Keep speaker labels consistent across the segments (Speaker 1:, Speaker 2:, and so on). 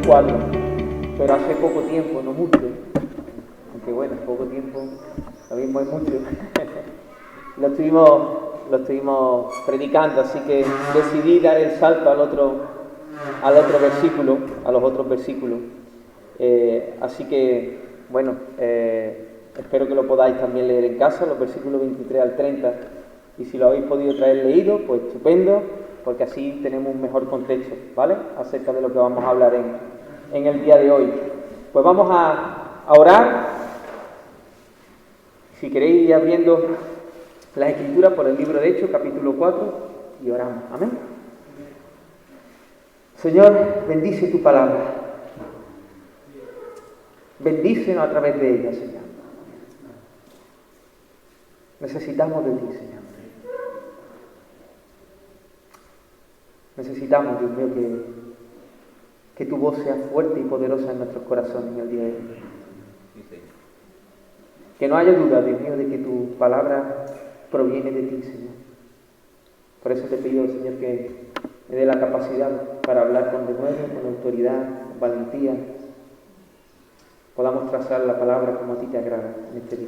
Speaker 1: 4, pero hace poco tiempo, no mucho, aunque bueno, poco tiempo, lo mismo es mucho, lo estuvimos predicando, así que decidí dar el salto al otro versículo, a los otros versículos. Así que, bueno, espero que lo podáis también leer en casa, los versículos 23 al 30, y si lo habéis podido traer leído, pues estupendo, porque así tenemos un mejor contexto, ¿vale?, acerca de lo que vamos a hablar en el día de hoy. Pues vamos a orar. Si queréis ir abriendo las Escrituras por el libro de Hechos, capítulo 4, y oramos. Amén. Señor, bendice tu palabra. Bendícenos a través de ella, Señor. Necesitamos de ti, Señor. Necesitamos, Dios mío, que tu voz sea fuerte y poderosa en nuestros corazones en el día de hoy. Que no haya duda, Dios mío, de que tu palabra proviene de ti, Señor. Por eso te pido, Señor, que me dé la capacidad para hablar con denuedo, con autoridad, con valentía. Podamos trazar la palabra como a ti te agrada en este día.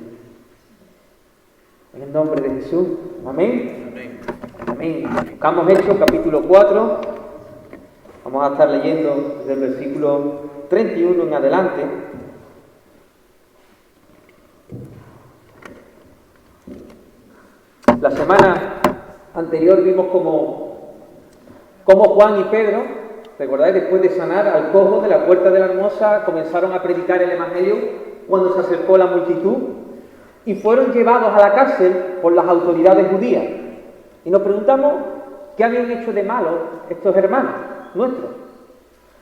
Speaker 1: En el nombre de Jesús. Amén. Amén. Amén. Buscamos Hechos, capítulo 4. Vamos a estar leyendo desde el versículo 31 en adelante. La semana anterior vimos cómo Juan y Pedro, ¿recordáis? Después de sanar al cojo de la puerta de la Hermosa, comenzaron a predicar el Evangelio cuando se acercó la multitud y fueron llevados a la cárcel por las autoridades judías. Y nos preguntamos qué habían hecho de malo estos hermanos nuestros.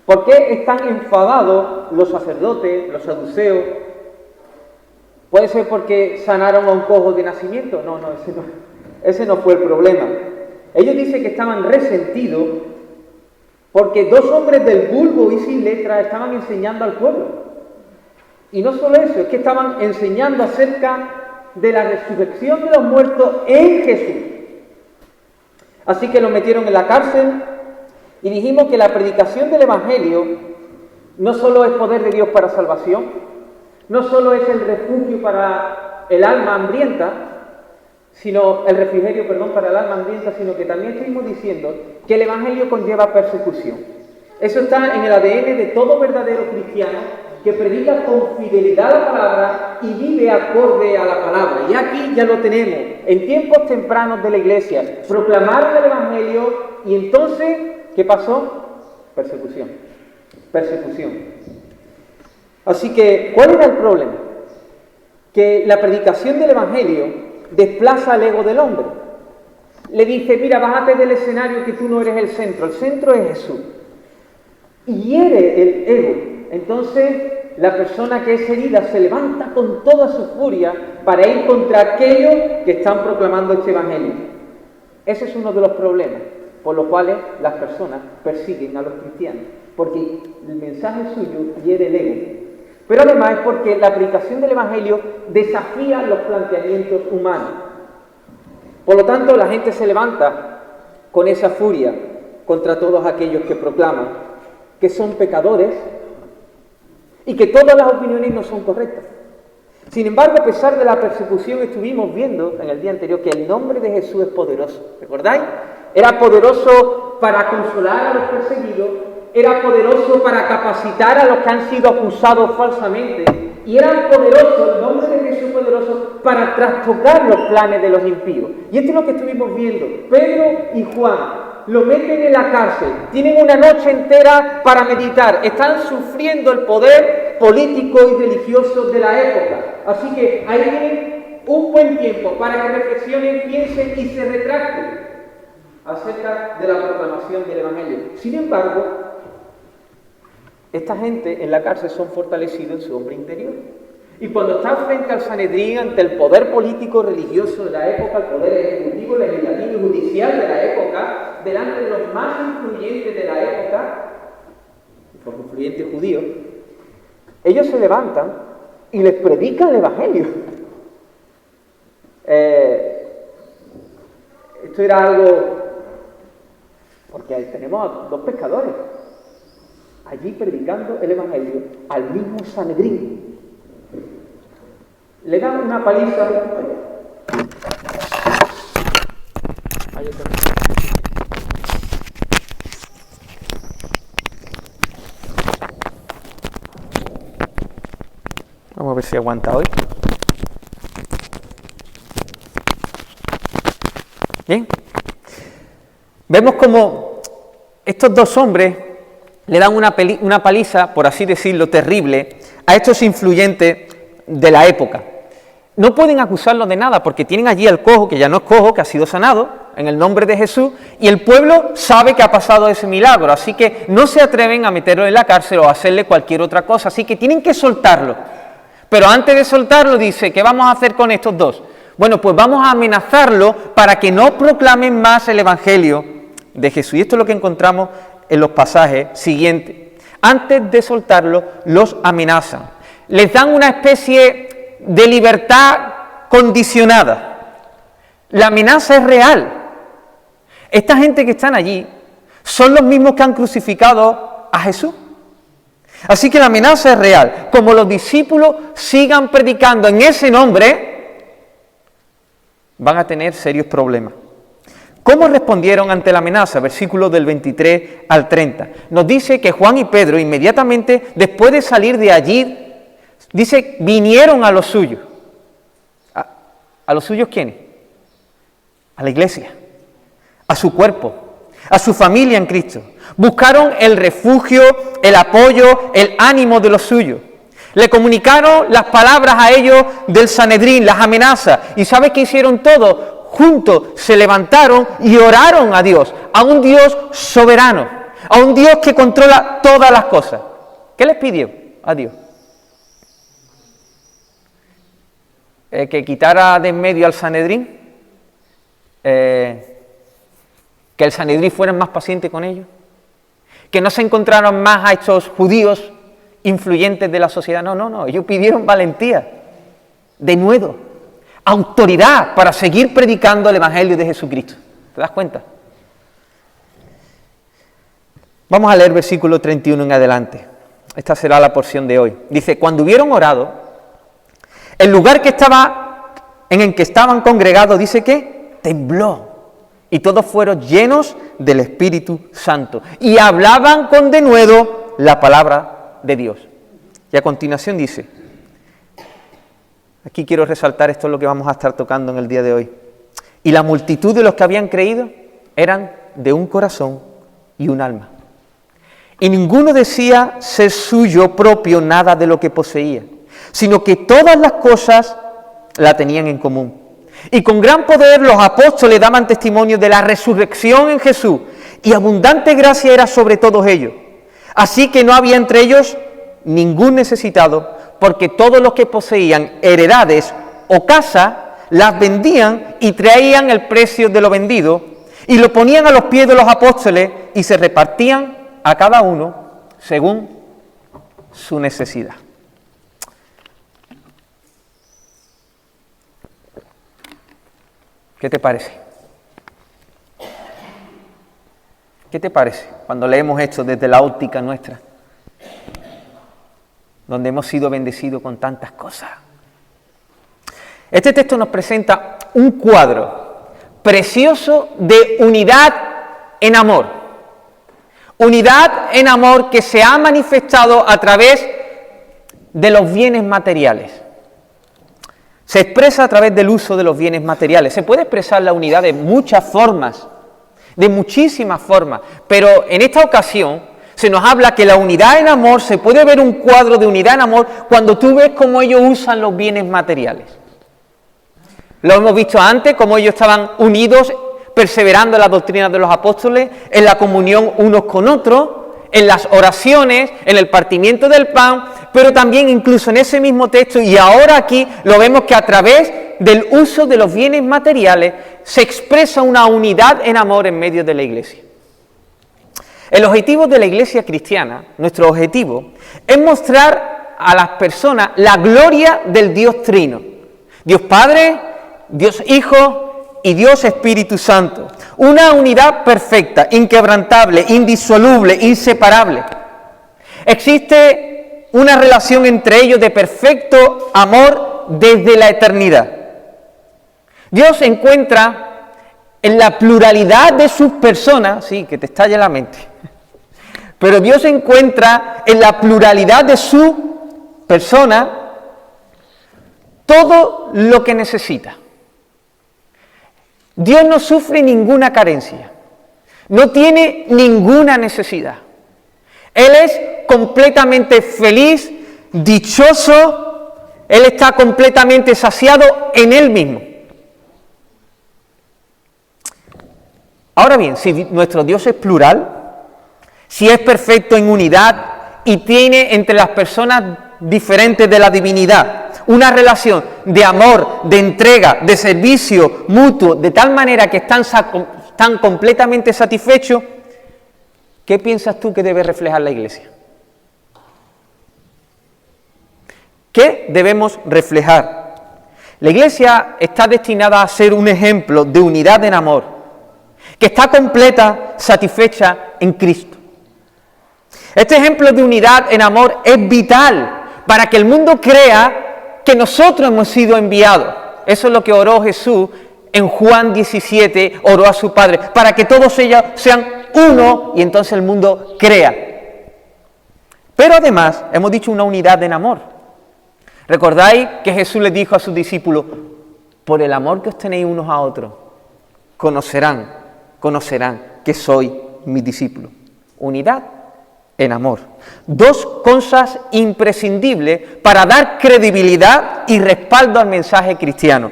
Speaker 1: ¿Por qué están enfadados los sacerdotes, los saduceos? ¿Puede ser porque sanaron a un cojo de nacimiento? No, ese no fue el problema. Ellos dicen que estaban resentidos porque dos hombres del vulgo y sin letra estaban enseñando al pueblo. Y no solo eso, es que estaban enseñando acerca de la resurrección de los muertos en Jesús. Así que los metieron en la cárcel y dijimos que la predicación del Evangelio no solo es poder de Dios para salvación, no solo es el refugio para el alma hambrienta, el refrigerio para el alma hambrienta, sino que también estuvimos diciendo que el Evangelio conlleva persecución. Eso está en el ADN de todo verdadero cristiano que predica con fidelidad la palabra y vive acorde a la palabra. Y aquí ya lo tenemos, en tiempos tempranos de la iglesia, proclamaron el Evangelio y entonces, ¿qué pasó? Persecución. Así que, ¿cuál era el problema? Que la predicación del Evangelio desplaza al ego del hombre. Le dice, mira, bájate del escenario que tú no eres el centro es Jesús. Y hiere el ego. Entonces, la persona que es herida se levanta con toda su furia para ir contra aquellos que están proclamando este Evangelio. Ese es uno de los problemas por los cuales las personas persiguen a los cristianos, porque el mensaje suyo hiere el ego. Pero además es porque la predicación del Evangelio desafía los planteamientos humanos. Por lo tanto, la gente se levanta con esa furia contra todos aquellos que proclaman que son pecadores y que todas las opiniones no son correctas. Sin embargo, a pesar de la persecución, estuvimos viendo en el día anterior que el nombre de Jesús es poderoso. ¿Recordáis? Era poderoso para consolar a los perseguidos, era poderoso para capacitar a los que han sido acusados falsamente, y era poderoso, el nombre de Jesús poderoso, para trastocar los planes de los impíos. Y esto es lo que estuvimos viendo. Pedro y Juan lo meten en la cárcel, tienen una noche entera para meditar, están sufriendo el poder político y religioso de la época. Así que ahí tienen un buen tiempo para que reflexionen, piensen y se retracten acerca de la proclamación del Evangelio. Sin embargo, esta gente en la cárcel son fortalecidos en su hombre interior. Y cuando están frente al Sanedrín, ante el poder político religioso de la época, el poder ejecutivo, legislativo y judicial de la época, delante de los más influyentes de la época, los influyentes judíos, ellos se levantan y les predican el Evangelio. Esto era algo, porque tenemos a dos pescadores, allí predicando el Evangelio al mismo Sanedrín. Le dan una paliza. Vamos a ver si aguanta hoy. Bien. Vemos como estos dos hombres le dan una paliza, por así decirlo, terrible, a estos influyentes de la época. No pueden acusarlos de nada, porque tienen allí al cojo, que ya no es cojo, que ha sido sanado, en el nombre de Jesús, y el pueblo sabe que ha pasado ese milagro, así que no se atreven a meterlo en la cárcel o a hacerle cualquier otra cosa, así que tienen que soltarlo. Pero antes de soltarlo dice, ¿qué vamos a hacer con estos dos? Bueno, pues vamos a amenazarlo para que no proclamen más el Evangelio de Jesús. Y esto es lo que encontramos en los pasajes siguientes. Antes de soltarlo, los amenazan. Les dan una especie de libertad condicionada. La amenaza es real. Esta gente que están allí son los mismos que han crucificado a Jesús. Así que la amenaza es real. Como los discípulos sigan predicando en ese nombre, van a tener serios problemas. ¿Cómo respondieron ante la amenaza? Versículos del 23 al 30. Nos dice que Juan y Pedro inmediatamente después de salir de allí, dice, vinieron a los suyos. ¿A los suyos quiénes? A la iglesia, a su cuerpo, a su familia en Cristo. Buscaron el refugio, el apoyo, el ánimo de los suyos. Le comunicaron las palabras a ellos del Sanedrín, las amenazas. ¿Y sabes qué hicieron todos? Juntos se levantaron y oraron a Dios, a un Dios soberano, a un Dios que controla todas las cosas. ¿Qué les pidió a Dios? Que quitara de en medio al Sanedrín, que el Sanedrín fuera más paciente con ellos, que no se encontraran más a estos judíos influyentes de la sociedad. No, ellos pidieron valentía, denuedo, autoridad para seguir predicando el Evangelio de Jesucristo. ¿Te das cuenta? Vamos a leer versículo 31 en adelante. Esta será la porción de hoy. Dice, cuando hubieron orado, el lugar en el que estaban congregados, dice que tembló, y todos fueron llenos del Espíritu Santo, y hablaban con denuedo la palabra de Dios. Y a continuación dice, aquí quiero resaltar, esto es lo que vamos a estar tocando en el día de hoy. Y la multitud de los que habían creído eran de un corazón y un alma. Y ninguno decía ser suyo propio nada de lo que poseía, sino que todas las cosas la tenían en común. Y con gran poder los apóstoles daban testimonio de la resurrección en Jesús, y abundante gracia era sobre todos ellos. Así que no había entre ellos ningún necesitado, porque todos los que poseían heredades o casas las vendían y traían el precio de lo vendido y lo ponían a los pies de los apóstoles y se repartían a cada uno según su necesidad. ¿Qué te parece? ¿Qué te parece cuando leemos esto desde la óptica nuestra? Donde hemos sido bendecidos con tantas cosas. Este texto nos presenta un cuadro precioso de unidad en amor. Unidad en amor que se ha manifestado a través de los bienes materiales. Se expresa a través del uso de los bienes materiales. Se puede expresar la unidad de muchas formas, de muchísimas formas, pero en esta ocasión se nos habla que la unidad en amor, se puede ver un cuadro de unidad en amor cuando tú ves cómo ellos usan los bienes materiales. Lo hemos visto antes, cómo ellos estaban unidos, perseverando en la doctrina de los apóstoles, en la comunión unos con otros, en las oraciones, en el partimiento del pan, pero también incluso en ese mismo texto, y ahora aquí lo vemos que a través del uso de los bienes materiales se expresa una unidad en amor en medio de la iglesia. El objetivo de la iglesia cristiana, nuestro objetivo, es mostrar a las personas la gloria del Dios Trino. Dios Padre, Dios Hijo y Dios Espíritu Santo. Una unidad perfecta, inquebrantable, indisoluble, inseparable. Existe una relación entre ellos de perfecto amor desde la eternidad. Dios se encuentra en la pluralidad de sus personas, sí, que te estalla la mente, pero Dios se encuentra en la pluralidad de su persona todo lo que necesita. Dios no sufre ninguna carencia, no tiene ninguna necesidad. Él es completamente feliz, dichoso, Él está completamente saciado en Él mismo. Ahora bien, si nuestro Dios es plural, si es perfecto en unidad y tiene entre las personas diferentes de la divinidad una relación de amor, de entrega, de servicio mutuo, de tal manera que están completamente satisfechos, ¿qué piensas tú que debe reflejar la Iglesia? ¿Qué debemos reflejar? La Iglesia está destinada a ser un ejemplo de unidad en amor, que está completa, satisfecha en Cristo. Este ejemplo de unidad en amor es vital para que el mundo crea que nosotros hemos sido enviados. Eso es lo que oró Jesús en Juan 17, oró a su Padre, para que todos ellos sean uno y entonces el mundo crea. Pero además, hemos dicho una unidad en amor. ¿Recordáis que Jesús les dijo a sus discípulos, por el amor que os tenéis unos a otros, conocerán que sois mis discípulos? Unidad en amor. Dos cosas imprescindibles para dar credibilidad y respaldo al mensaje cristiano.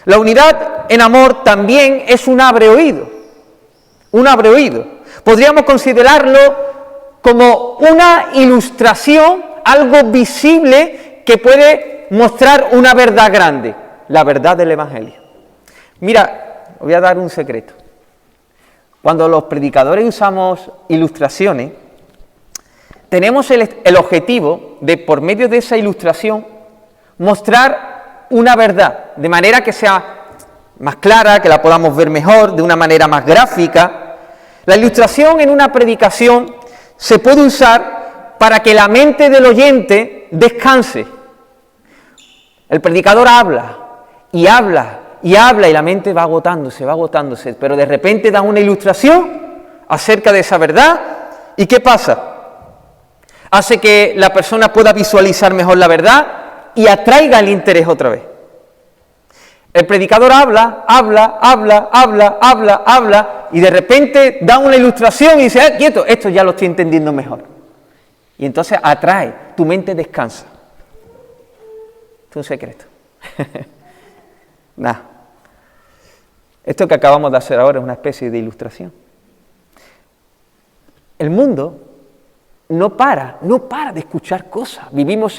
Speaker 1: La unidad en amor también es un abre oído. Un abre oído. Podríamos considerarlo como una ilustración, algo visible que puede mostrar una verdad grande, la verdad del Evangelio. Mira, os voy a dar un secreto. Cuando los predicadores usamos ilustraciones, tenemos el objetivo de, por medio de esa ilustración, mostrar una verdad, de manera que sea más clara, que la podamos ver mejor, de una manera más gráfica. La ilustración en una predicación se puede usar para que la mente del oyente descanse. El predicador habla, y la mente va agotándose, pero de repente da una ilustración acerca de esa verdad, ¿y qué pasa? Hace que la persona pueda visualizar mejor la verdad y atraiga el interés otra vez. El predicador habla, y de repente da una ilustración y dice, quieto, esto ya lo estoy entendiendo mejor. Y entonces atrae, tu mente descansa. Es un secreto. Nada. Esto que acabamos de hacer ahora es una especie de ilustración. El mundo no para de escuchar cosas. Vivimos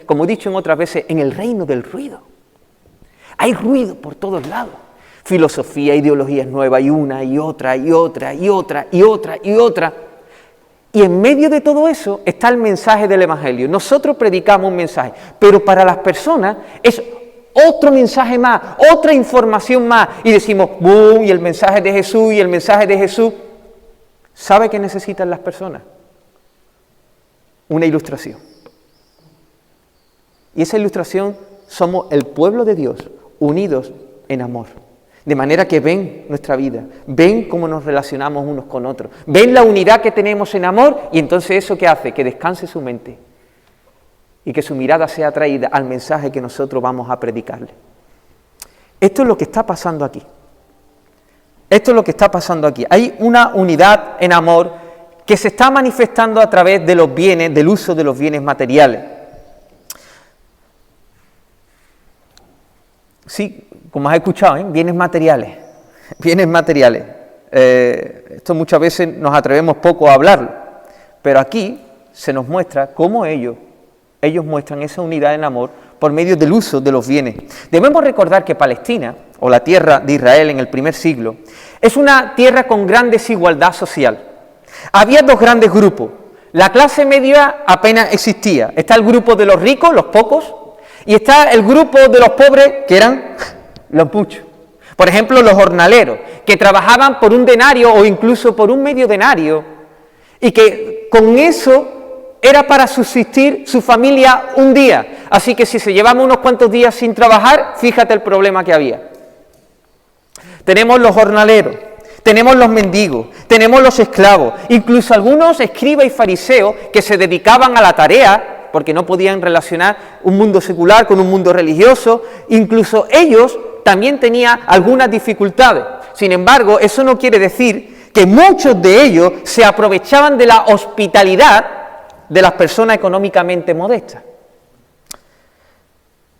Speaker 1: como he dicho en otras veces, en el reino del ruido. Hay ruido por todos lados. Filosofía, ideologías nuevas, y una, y otra. Y en medio de todo eso está el mensaje del Evangelio. Nosotros predicamos un mensaje, pero para las personas es otro mensaje más, otra información más. Y decimos, ¡bum! Y el mensaje de Jesús, ¿Sabe qué necesitan las personas? Una ilustración. Y esa ilustración somos el pueblo de Dios, unidos en amor. De manera que ven nuestra vida, ven cómo nos relacionamos unos con otros, ven la unidad que tenemos en amor, y entonces eso que hace, que descanse su mente y que su mirada sea atraída al mensaje que nosotros vamos a predicarle. Esto es lo que está pasando aquí. Hay una unidad en amor que se está manifestando a través de los bienes, del uso de los bienes materiales. Sí, como has escuchado, bienes materiales. Esto muchas veces nos atrevemos poco a hablarlo, pero aquí se nos muestra cómo ellos muestran esa unidad en amor por medio del uso de los bienes. Debemos recordar que Palestina, o la tierra de Israel en el primer siglo, es una tierra con gran desigualdad social. Había dos grandes grupos. La clase media apenas existía. Está el grupo de los ricos, los pocos, y está el grupo de los pobres, que eran los muchos. Por ejemplo, los jornaleros, que trabajaban por un denario o incluso por un medio denario, y que con eso era para subsistir su familia un día. Así que si se llevaba unos cuantos días sin trabajar, fíjate el problema que había. Tenemos los jornaleros, tenemos los mendigos, tenemos los esclavos, incluso algunos escribas y fariseos que se dedicaban a la tarea, porque no podían relacionar un mundo secular con un mundo religioso, incluso ellos también tenían algunas dificultades. Sin embargo, eso no quiere decir que muchos de ellos se aprovechaban de la hospitalidad de las personas económicamente modestas.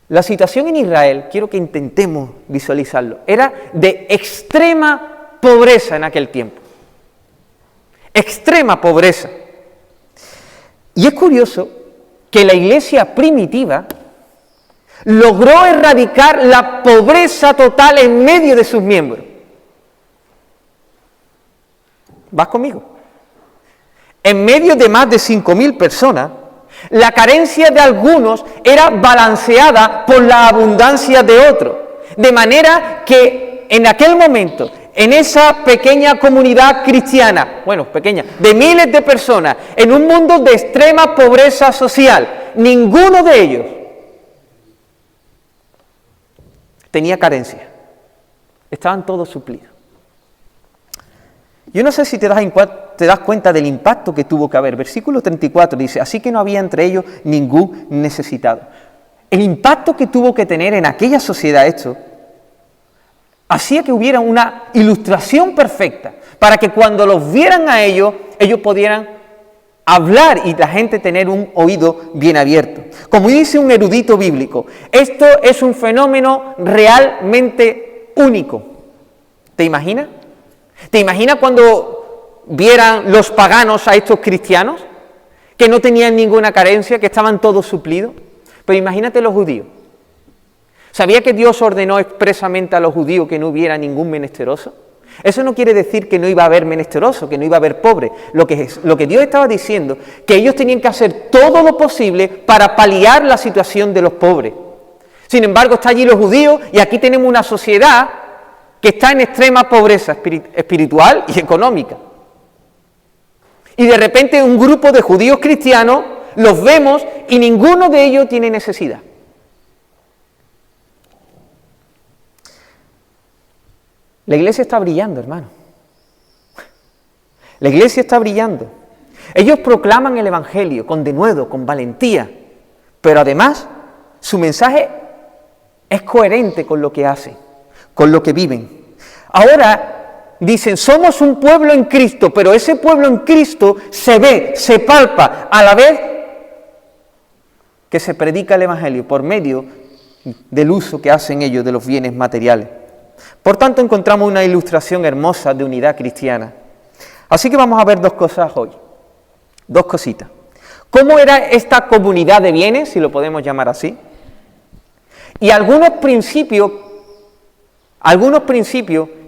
Speaker 1: La situación en Israel, quiero que intentemos visualizarlo, era de extrema pobreza en aquel tiempo. Extrema pobreza. Y es curioso que la iglesia primitiva logró erradicar la pobreza total en medio de sus miembros. ¿Vas conmigo? En medio de más de 5.000 personas, la carencia de algunos era balanceada por la abundancia de otros. De manera que en aquel momento, en esa pequeña comunidad cristiana, pequeña, de miles de personas, en un mundo de extrema pobreza social, ninguno de ellos tenía carencia. Estaban todos suplidos. Yo no sé si te das cuenta del impacto que tuvo que haber. Versículo 34 dice, así que no había entre ellos ningún necesitado. El impacto que tuvo que tener en aquella sociedad esto, hacía que hubiera una ilustración perfecta, para que cuando los vieran a ellos pudieran hablar y la gente tener un oído bien abierto. Como dice un erudito bíblico, esto es un fenómeno realmente único. ¿Te imaginas? ¿Te imaginas cuando vieran los paganos a estos cristianos, que no tenían ninguna carencia, que estaban todos suplidos? Pero imagínate los judíos. ¿Sabía que Dios ordenó expresamente a los judíos que no hubiera ningún menesteroso? Eso no quiere decir que no iba a haber menesteroso, que no iba a haber pobre. Lo que Dios estaba diciendo, que ellos tenían que hacer todo lo posible para paliar la situación de los pobres. Sin embargo, está allí los judíos y aquí tenemos una sociedad que está en extrema pobreza espiritual y económica. Y de repente un grupo de judíos cristianos los vemos y ninguno de ellos tiene necesidad. La iglesia está brillando, hermano. La iglesia está brillando. Ellos proclaman el evangelio con denuedo, con valentía, pero además su mensaje es coherente con lo que hacen, con lo que viven. Ahora dicen, somos un pueblo en Cristo, pero ese pueblo en Cristo se ve, se palpa, a la vez que se predica el evangelio por medio del uso que hacen ellos de los bienes materiales. Por tanto, encontramos una ilustración hermosa de unidad cristiana. Así que vamos a ver dos cosas hoy, dos cositas. ¿Cómo era esta comunidad de bienes, si lo podemos llamar así? Y algunos principios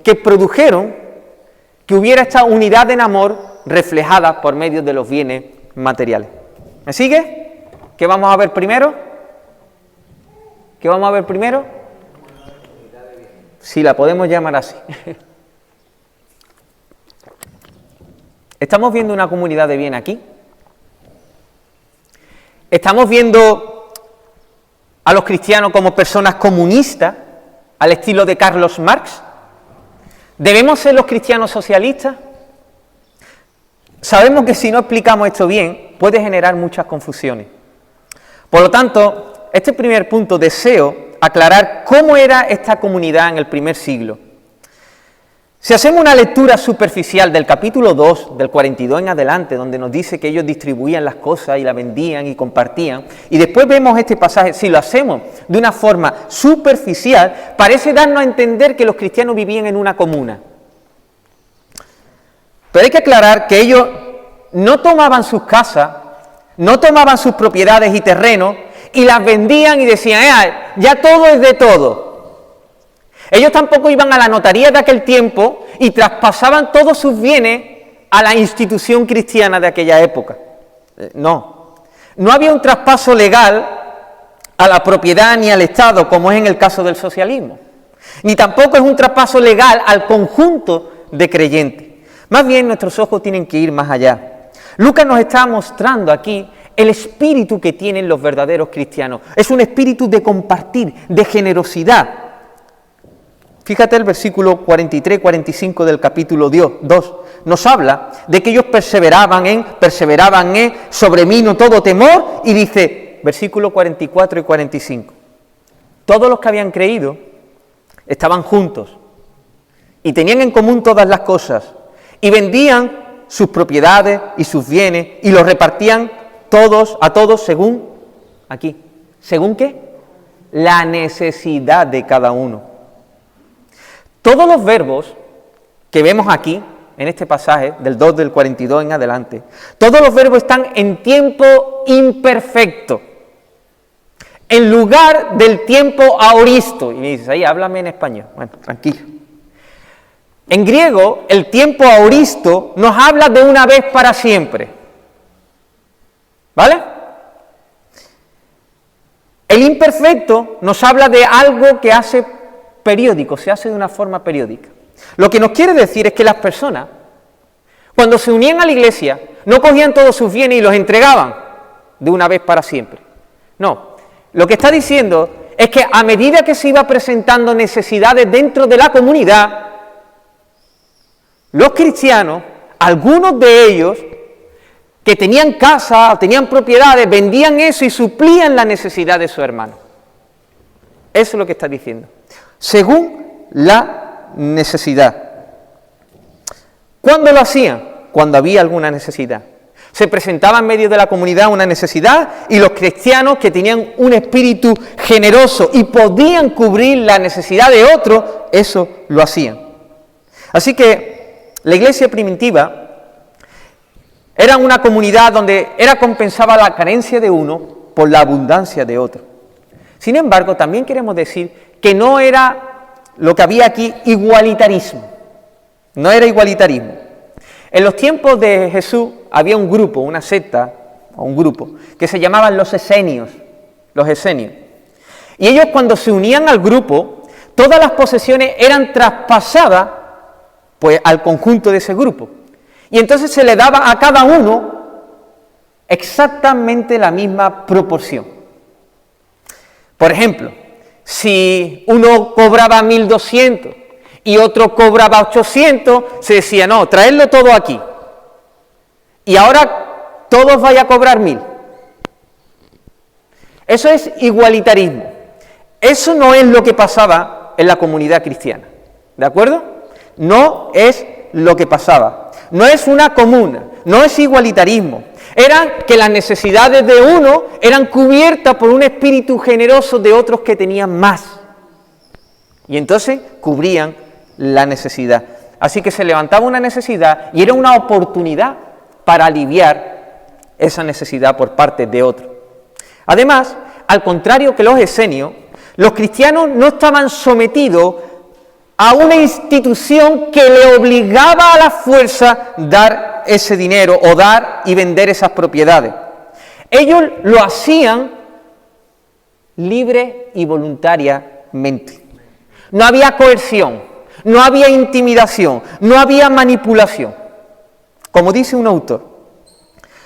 Speaker 1: que produjeron que hubiera esta unidad en amor reflejada por medio de los bienes materiales. ¿Me sigue? ¿Qué vamos a ver primero? ¿Qué vamos a ver primero? Si la podemos llamar así. Estamos viendo una comunidad de bien aquí. Estamos viendo a los cristianos como personas comunistas, al estilo de Carlos Marx. ¿Debemos ser los cristianos socialistas? Sabemos que si no explicamos esto bien, puede generar muchas confusiones. Por lo tanto, este primer punto deseo aclarar cómo era esta comunidad en el primer siglo. Si hacemos una lectura superficial del capítulo 2, del 42 en adelante, donde nos dice que ellos distribuían las cosas y las vendían y compartían, y después vemos este pasaje, si lo hacemos de una forma superficial, parece darnos a entender que los cristianos vivían en una comuna. Pero hay que aclarar que ellos no tomaban sus casas, no tomaban sus propiedades y terrenos, y las vendían y decían, ya todo es de todo. Ellos tampoco iban a la notaría de aquel tiempo y traspasaban todos sus bienes a la institución cristiana de aquella época. No había un traspaso legal a la propiedad ni al Estado, como es en el caso del socialismo. Ni tampoco es un traspaso legal al conjunto de creyentes. Más bien nuestros ojos tienen que ir más allá. Lucas nos está mostrando aquí el espíritu que tienen los verdaderos cristianos. Es un espíritu de compartir, de generosidad. Fíjate el versículo 43-45 del capítulo 2. Nos habla de que ellos perseveraban en, sobre mí no todo temor, y dice, versículo 44 y 45. Todos los que habían creído estaban juntos y tenían en común todas las cosas y vendían sus propiedades y sus bienes y los repartían a todos según, aquí, ¿según qué? La necesidad de cada uno. Todos los verbos que vemos aquí, en este pasaje, del 2 del 42 en adelante, todos los verbos están en tiempo imperfecto, en lugar del tiempo aoristo. Y me dices, ahí, háblame en español. Bueno, tranquilo. En griego, el tiempo aoristo nos habla de una vez para siempre. ¿Vale? El imperfecto nos habla de algo que hace periódico, se hace de una forma periódica. Lo que nos quiere decir es que las personas, cuando se unían a la iglesia, no cogían todos sus bienes y los entregaban de una vez para siempre. No, lo que está diciendo es que a medida que se iba presentando necesidades dentro de la comunidad, los cristianos, algunos de ellos, que tenían casa o tenían propiedades, vendían eso y suplían la necesidad de su hermano. Eso es lo que está diciendo. Según la necesidad. ¿Cuándo lo hacían? Cuando había alguna necesidad. Se presentaba en medio de la comunidad una necesidad y los cristianos que tenían un espíritu generoso y podían cubrir la necesidad de otros, eso lo hacían. Así que la iglesia primitiva era una comunidad donde compensaba la carencia de uno por la abundancia de otro. Sin embargo, también queremos decir que no era lo que había aquí igualitarismo. No era igualitarismo. En los tiempos de Jesús había un grupo, una secta, o un grupo, que se llamaban los esenios. Y ellos, cuando se unían al grupo, todas las posesiones eran traspasadas pues, al conjunto de ese grupo. Y entonces se le daba a cada uno exactamente la misma proporción. Por ejemplo, si uno cobraba 1.200 y otro cobraba 800, se decía, no, traedlo todo aquí. Y ahora todos vayan a cobrar 1.000. Eso es igualitarismo. Eso no es lo que pasaba en la comunidad cristiana. ¿De acuerdo? No es lo que pasaba. No es una comuna, no es igualitarismo. Era que las necesidades de uno eran cubiertas por un espíritu generoso de otros que tenían más. Y entonces cubrían la necesidad. Así que se levantaba una necesidad y era una oportunidad para aliviar esa necesidad por parte de otro. Además, al contrario que los esenios, los cristianos no estaban sometidos a una institución que le obligaba a la fuerza dar ese dinero o dar y vender esas propiedades. Ellos lo hacían libre y voluntariamente. No había coerción, no había intimidación, no había manipulación. Como dice un autor,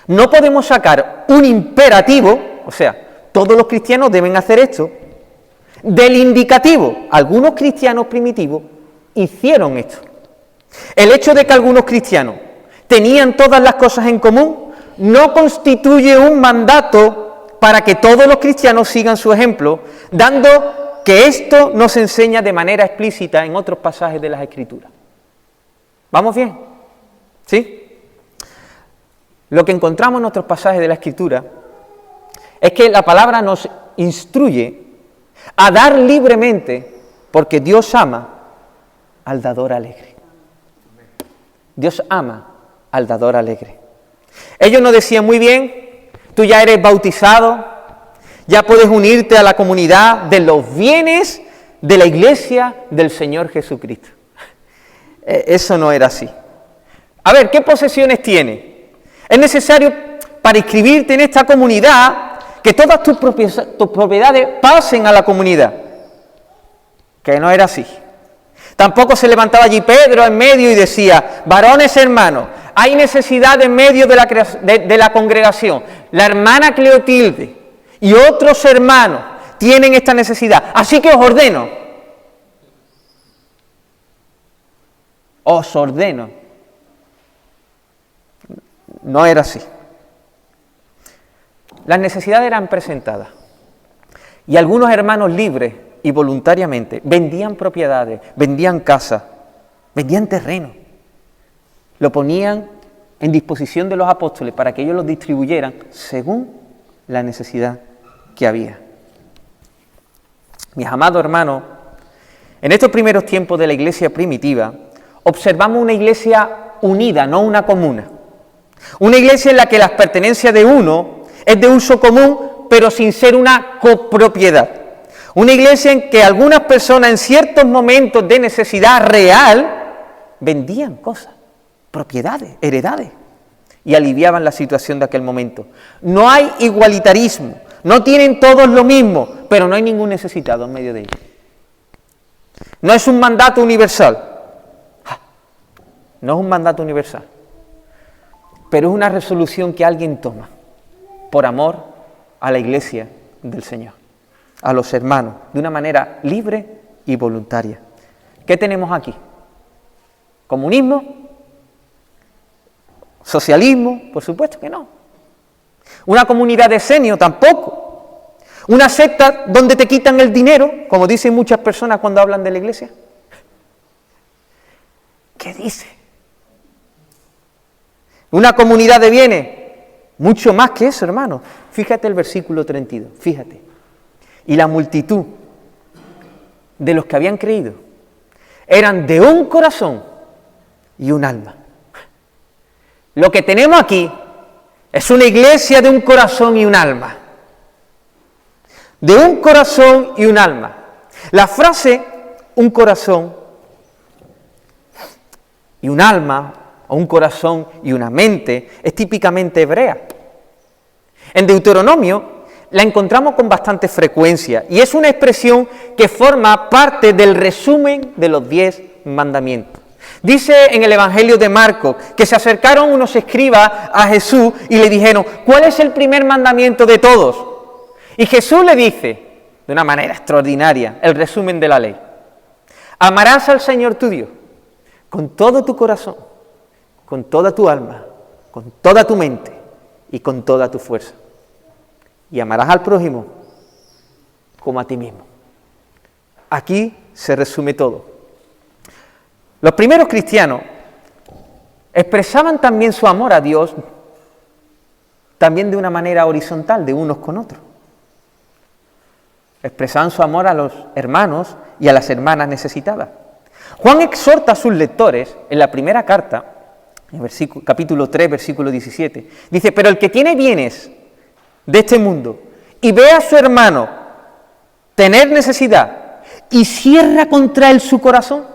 Speaker 1: no podemos sacar un imperativo, o sea, todos los cristianos deben hacer esto, del indicativo. Algunos cristianos primitivos hicieron esto. El hecho de que algunos cristianos tenían todas las cosas en común no constituye un mandato para que todos los cristianos sigan su ejemplo, dando que esto nos enseña de manera explícita en otros pasajes de las Escrituras. ¿Vamos bien? ¿Sí? Lo que encontramos en otros pasajes de la Escritura es que la palabra nos instruye a dar libremente, porque Dios ama al dador alegre. Dios ama al dador alegre. Ellos nos decían, muy bien, tú ya eres bautizado, ya puedes unirte a la comunidad de los bienes de la iglesia del Señor Jesucristo. Eso no era así. A ver, ¿qué posesiones tienes? Es necesario, para inscribirte en esta comunidad, que todas tus propiedades pasen a la comunidad. Que no era así. Tampoco se levantaba allí Pedro en medio y decía, varones hermanos, hay necesidad en medio de la congregación. la hermana Cleotilde y otros hermanos tienen esta necesidad, así que os ordeno. Os ordeno. No era así. Las necesidades eran presentadas. Y algunos hermanos libres y voluntariamente vendían propiedades, vendían casas, vendían terreno. Lo ponían en disposición de los apóstoles para que ellos los distribuyeran según la necesidad que había. Mis amados hermanos, en estos primeros tiempos de la iglesia primitiva, observamos una iglesia unida, no una comuna. Una iglesia en la que las pertenencias de uno es de uso común, pero sin ser una copropiedad. Una iglesia en que algunas personas en ciertos momentos de necesidad real vendían cosas, propiedades, heredades, y aliviaban la situación de aquel momento. No hay igualitarismo, no tienen todos lo mismo, pero no hay ningún necesitado en medio de ellos. No es un mandato universal. No es un mandato universal, pero es una resolución que alguien toma por amor a la iglesia del Señor, a los hermanos, de una manera libre y voluntaria. ¿Qué tenemos aquí? ¿Comunismo? ¿Socialismo? Por supuesto que no. ¿Una comunidad de senio? Tampoco. ¿Una secta donde te quitan el dinero, como dicen muchas personas cuando hablan de la iglesia? ¿Qué dice? ¿Una comunidad de bienes? Mucho más que eso, hermano. Fíjate el versículo 32, fíjate. Y la multitud de los que habían creído eran de un corazón y un alma. Lo que tenemos aquí es una iglesia de un corazón y un alma. De un corazón y un alma. La frase un corazón y un alma, o un corazón y una mente, es típicamente hebrea. En Deuteronomio la encontramos con bastante frecuencia y es una expresión que forma parte del resumen de los 10 mandamientos. Dice en el Evangelio de Marcos que se acercaron unos escribas a Jesús y le dijeron: ¿cuál es el primer mandamiento de todos? Y Jesús le dice, de una manera extraordinaria, el resumen de la ley: amarás al Señor tu Dios con todo tu corazón, con toda tu alma, con toda tu mente y con toda tu fuerza. Y amarás al prójimo como a ti mismo. Aquí se resume todo. Los primeros cristianos expresaban también su amor a Dios también de una manera horizontal, de unos con otros. Expresaban su amor a los hermanos y a las hermanas necesitadas. Juan exhorta a sus lectores en la primera carta, en capítulo 3, versículo 17, dice: pero el que tiene bienes de este mundo y ve a su hermano tener necesidad y cierra contra él su corazón,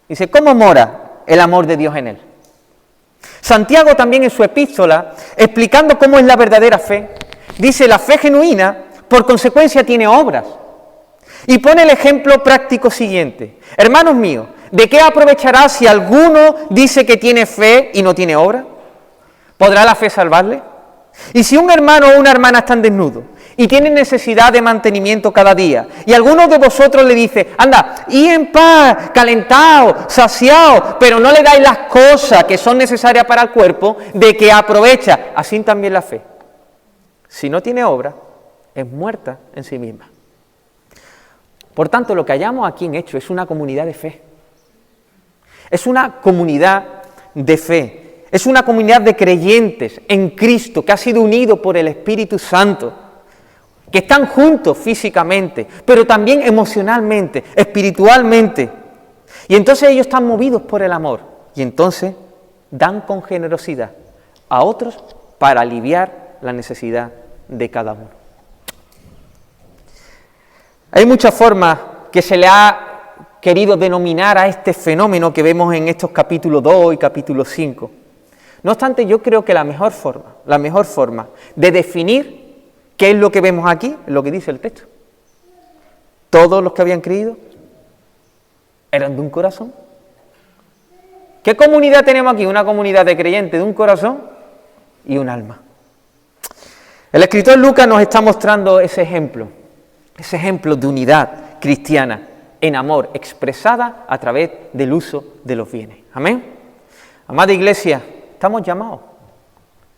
Speaker 1: dice: ¿cómo mora el amor de Dios en él? Santiago también en su epístola, explicando cómo es la verdadera fe, dice: la fe genuina por consecuencia tiene obras. Y pone el ejemplo práctico siguiente: hermanos míos, ¿de qué aprovechará si alguno dice que tiene fe y no tiene obra? ¿Podrá la fe salvarle? Y si un hermano o una hermana están desnudos y tienen necesidad de mantenimiento cada día, y alguno de vosotros le dice: anda, y en paz, calentado, saciado, pero no le dais las cosas que son necesarias para el cuerpo, ¿de qué aprovecha? Así también la fe, si no tiene obra, es muerta en sí misma. Por tanto, lo que hallamos aquí en Hechos es una comunidad de fe. Es una comunidad de fe. Es una comunidad de creyentes en Cristo que ha sido unido por el Espíritu Santo, que están juntos físicamente, pero también emocionalmente, espiritualmente. Y entonces ellos están movidos por el amor y entonces dan con generosidad a otros para aliviar la necesidad de cada uno. Hay muchas formas que se le ha querido denominar a este fenómeno que vemos en estos capítulos 2 y capítulo 5. No obstante, yo creo que la mejor forma de definir qué es lo que vemos aquí es lo que dice el texto. Todos los que habían creído eran de un corazón. ¿Qué comunidad tenemos aquí? Una comunidad de creyentes de un corazón y un alma. El escritor Lucas nos está mostrando ese ejemplo de unidad cristiana en amor, expresada a través del uso de los bienes. Amén. Amada iglesia, estamos llamados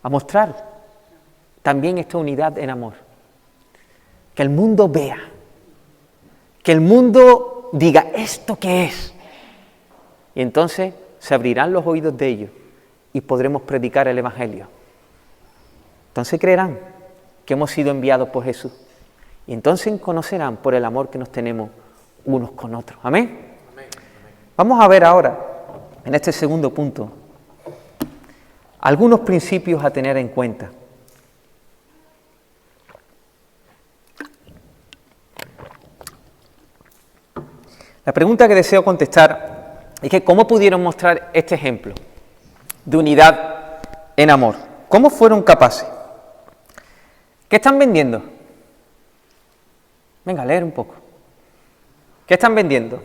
Speaker 1: a mostrar también esta unidad en amor. Que el mundo vea, que el mundo diga, ¿esto qué es? Y entonces se abrirán los oídos de ellos y podremos predicar el Evangelio. Entonces creerán que hemos sido enviados por Jesús. Y entonces conocerán por el amor que nos tenemos unos con otros. ¿Amén? Amén. Vamos a ver ahora, en este segundo punto, algunos principios a tener en cuenta. La pregunta que deseo contestar es que ¿cómo pudieron mostrar este ejemplo de unidad en amor? ¿Cómo fueron capaces? ¿Qué están vendiendo? Venga, a leer un poco. ¿Qué están vendiendo?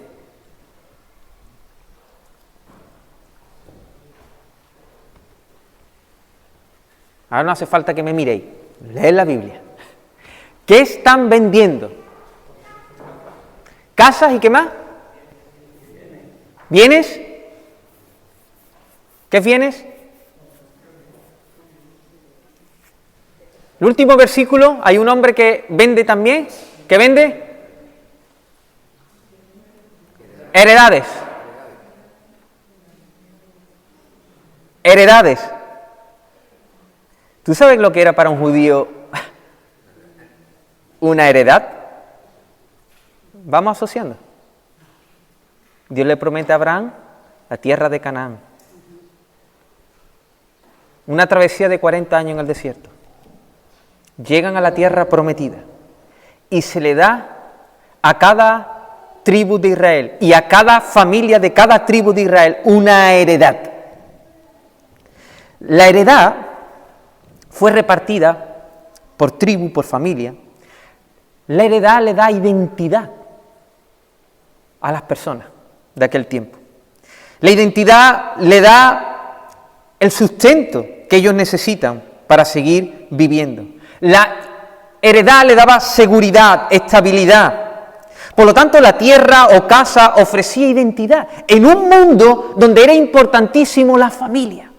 Speaker 1: Ahora no hace falta que me miréis. Leed la Biblia. ¿Qué están vendiendo? ¿Casas y qué más? ¿Bienes? ¿Qué bienes? El último versículo, hay un hombre que vende también. ¿Qué vende? Heredades. Heredades. ¿Tú sabes lo que era para un judío una heredad? Vamos asociando. Dios le promete a Abraham la tierra de Canaán. Una travesía de 40 años en el desierto. Llegan a la tierra prometida y se le da a cada tribu de Israel y a cada familia de cada tribu de Israel una heredad. La heredad fue repartida por tribu, por familia. La heredad le da identidad a las personas de aquel tiempo. La identidad le da el sustento que ellos necesitan para seguir viviendo. La heredad le daba seguridad, estabilidad. Por lo tanto, la tierra o casa ofrecía identidad en un mundo donde era importantísimo la familia.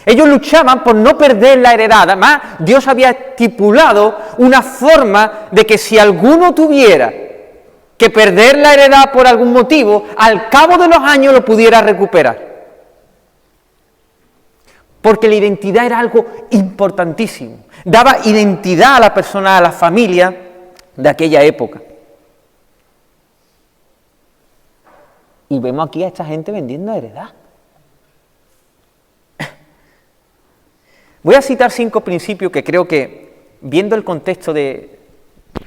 Speaker 1: Ellos luchaban por no perder la heredad. Además, Dios había estipulado una forma de que si alguno tuviera que perder la heredad por algún motivo, al cabo de los años lo pudiera recuperar. Porque la identidad era algo importantísimo. Daba identidad a la persona, a la familia de aquella época. Y vemos aquí a esta gente vendiendo heredad. Voy a citar 5 principios que creo que, viendo el contexto del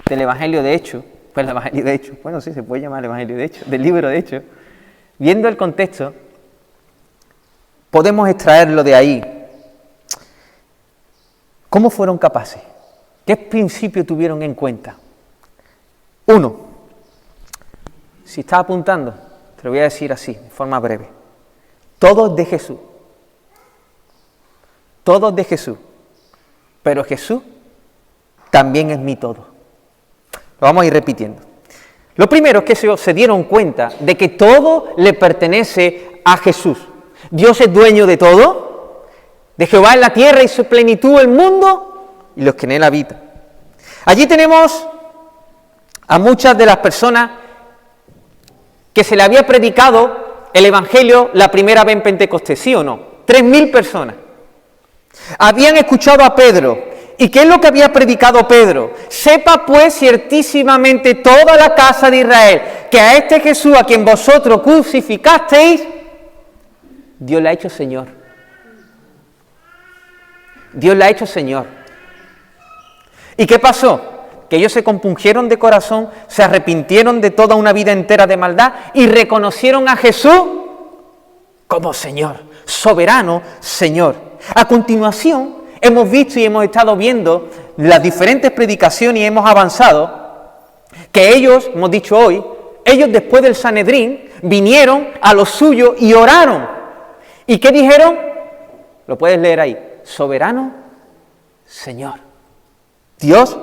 Speaker 1: Evangelio de Hechos, pues el Evangelio de Hechos, bueno, sí, se puede llamar el Evangelio de Hechos, del libro de Hechos, viendo el contexto, podemos extraerlo de ahí. ¿Cómo fueron capaces? ¿Qué principios tuvieron en cuenta? 1. Si estás apuntando, te lo voy a decir así, de forma breve. Todo es de Jesús. Todo es de Jesús. Pero Jesús también es mi todo. Lo vamos a ir repitiendo. Lo primero es que se dieron cuenta de que todo le pertenece a Jesús. Dios es dueño de todo. De Jehová es la tierra y su plenitud el mundo y los que en él habitan. Allí tenemos a muchas de las personas que se le había predicado el Evangelio la primera vez en Pentecostés, ¿sí o no? 3.000 personas. Habían escuchado a Pedro. ¿Y qué es lo que había predicado Pedro? Sepa pues ciertísimamente toda la casa de Israel que a este Jesús a quien vosotros crucificasteis, Dios le ha hecho Señor. Dios le ha hecho Señor. ¿Y qué pasó? Que ellos se compungieron de corazón, se arrepintieron de toda una vida entera de maldad y reconocieron a Jesús como Señor, soberano Señor. A continuación, hemos visto y hemos estado viendo las diferentes predicaciones y hemos avanzado que ellos, hemos dicho hoy, ellos después del Sanedrín vinieron a lo suyo y oraron. ¿Y qué dijeron? Lo puedes leer ahí. Soberano
Speaker 2: Señor. Dios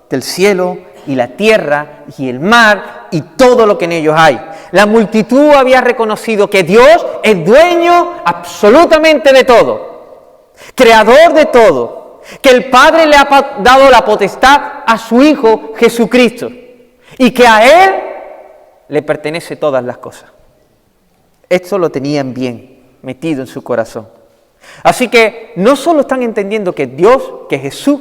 Speaker 2: del cielo y la tierra y el mar y todo lo que en ellos hay. La multitud había reconocido que Dios es dueño absolutamente de todo, creador de todo, que el Padre le ha dado la potestad a su Hijo Jesucristo y que a Él le pertenece todas las cosas. Esto lo tenían bien metido en su corazón. Así que no solo están entendiendo que Dios, que Jesús,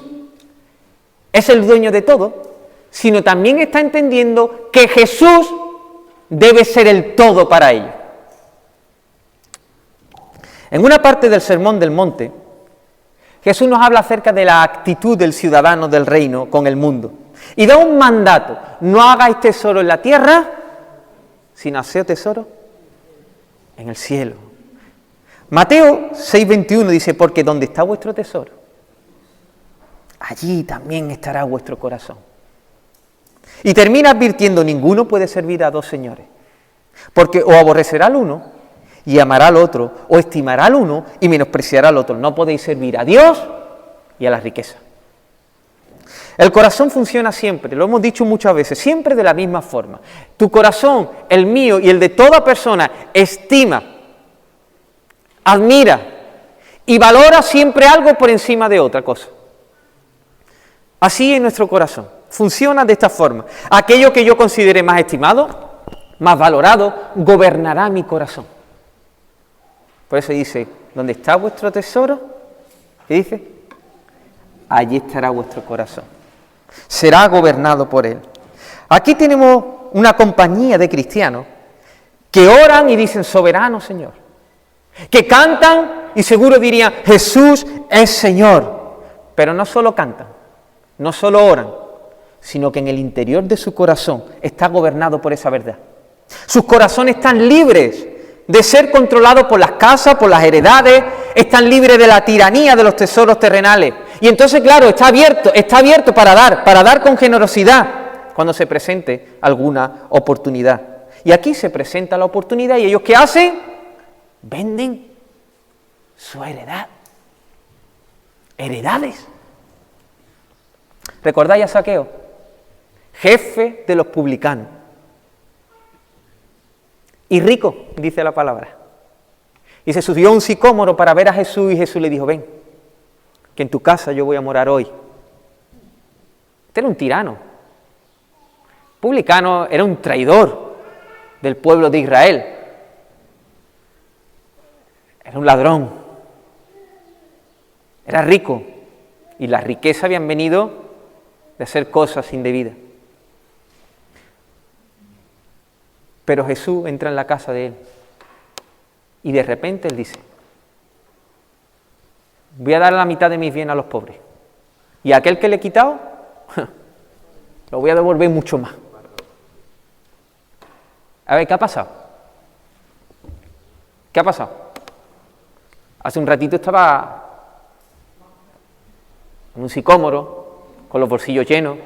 Speaker 2: es el dueño de todo, sino también está entendiendo que Jesús debe ser el todo para ellos. En una parte del Sermón del Monte, Jesús nos habla acerca de la actitud del ciudadano del reino con el mundo. Y da un mandato: no hagáis tesoro en la tierra, sino haced tesoro en el cielo. Mateo 6:21 dice: porque donde está vuestro tesoro, allí también estará vuestro corazón. Y termina advirtiendo: ninguno puede servir a dos señores, porque o aborrecerá al uno y amará al otro, o estimará al uno y menospreciará al otro. No podéis servir a Dios y a la riqueza. El corazón funciona siempre, lo hemos dicho muchas veces, siempre de la misma forma. Tu corazón, el mío y el de toda persona, estima, admira y valora siempre algo por encima de otra cosa. Así es nuestro corazón, funciona de esta forma. Aquello que yo considere más estimado, más valorado, gobernará mi corazón. Por eso dice: ¿dónde está vuestro tesoro? ¿Qué dice? Allí estará vuestro corazón. Será gobernado por él. Aquí tenemos una compañía de cristianos que oran y dicen: soberano Señor. Que cantan y seguro dirían: Jesús es Señor. Pero no solo cantan, no solo oran, sino que en el interior de su corazón está gobernado por esa verdad. Sus corazones están libres de ser controlados por las casas, por las heredades, están libres de la tiranía de los tesoros terrenales. Y entonces, claro, está abierto para dar con generosidad cuando se presente alguna oportunidad. Y aquí se presenta la oportunidad y ellos ¿qué hacen? Venden su heredad. Heredades. ¿Recordáis a Zaqueo? Jefe de los publicanos. Y rico, dice la palabra. Y se subió a un sicómoro para ver a Jesús y Jesús le dijo: ven, que en tu casa yo voy a morar hoy. Este era un tirano. Publicano era un traidor del pueblo de Israel. Era un ladrón. Era rico. Y las riquezas habían venido de hacer cosas indebidas. Pero Jesús entra en la casa de él y de repente él dice: voy a dar la mitad de mis bienes a los pobres, y a aquel que le he quitado lo voy a devolver mucho más. A ver, ¿qué ha pasado? ¿Qué ha pasado? Hace un ratito estaba en un sicómoro con los bolsillos llenos.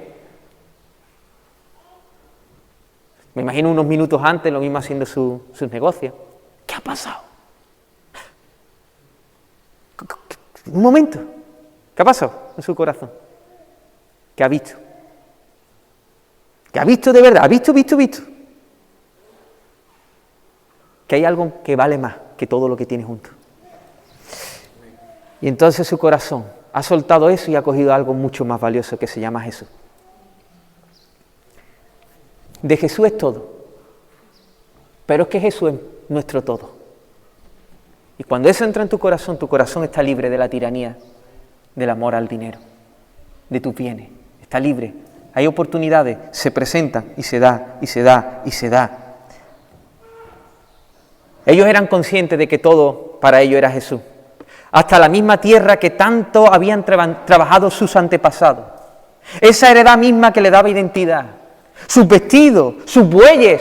Speaker 2: Me imagino unos minutos antes, lo mismo haciendo sus negocios. ¿Qué ha pasado? Un momento. ¿Qué ha pasado en su corazón? ¿Qué ha visto? ¿Qué ha visto de verdad? ¿Ha visto? Que hay algo que vale más que todo lo que tiene junto. Y entonces su corazón ha soltado eso y ha cogido algo mucho más valioso que se llama Jesús. De Jesús es todo, pero es que Jesús es nuestro todo. Y cuando eso entra en tu corazón está libre de la tiranía, del amor al dinero, de tus bienes, está libre. Hay oportunidades, se presentan y se da, y se da, y se da. Ellos eran conscientes de que todo para ellos era Jesús. Hasta la misma tierra que tanto habían trabajado sus antepasados. Esa heredad misma que le daba identidad. Sus vestidos, sus bueyes,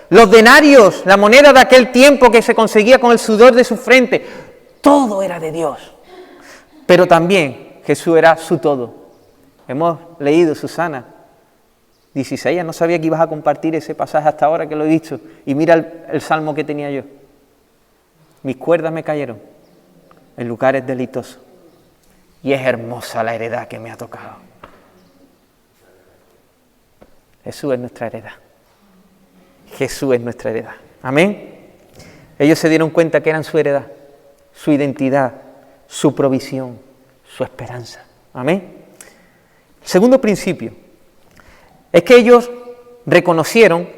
Speaker 2: los denarios, la moneda de aquel tiempo que se conseguía con el sudor de su frente, todo era de Dios. Pero también Jesús era su todo. Hemos leído, Susana, 16, ya no sabía que ibas a compartir ese pasaje hasta ahora que lo he dicho, y mira el salmo que tenía yo. Mis cuerdas me cayeron en lugares deleitosos. y es hermosa la heredad que me ha tocado. Jesús es nuestra heredad. Jesús es nuestra heredad. Amén. Ellos se dieron cuenta que eran su heredad, su identidad, su provisión, su esperanza. Amén. Segundo principio es que ellos reconocieron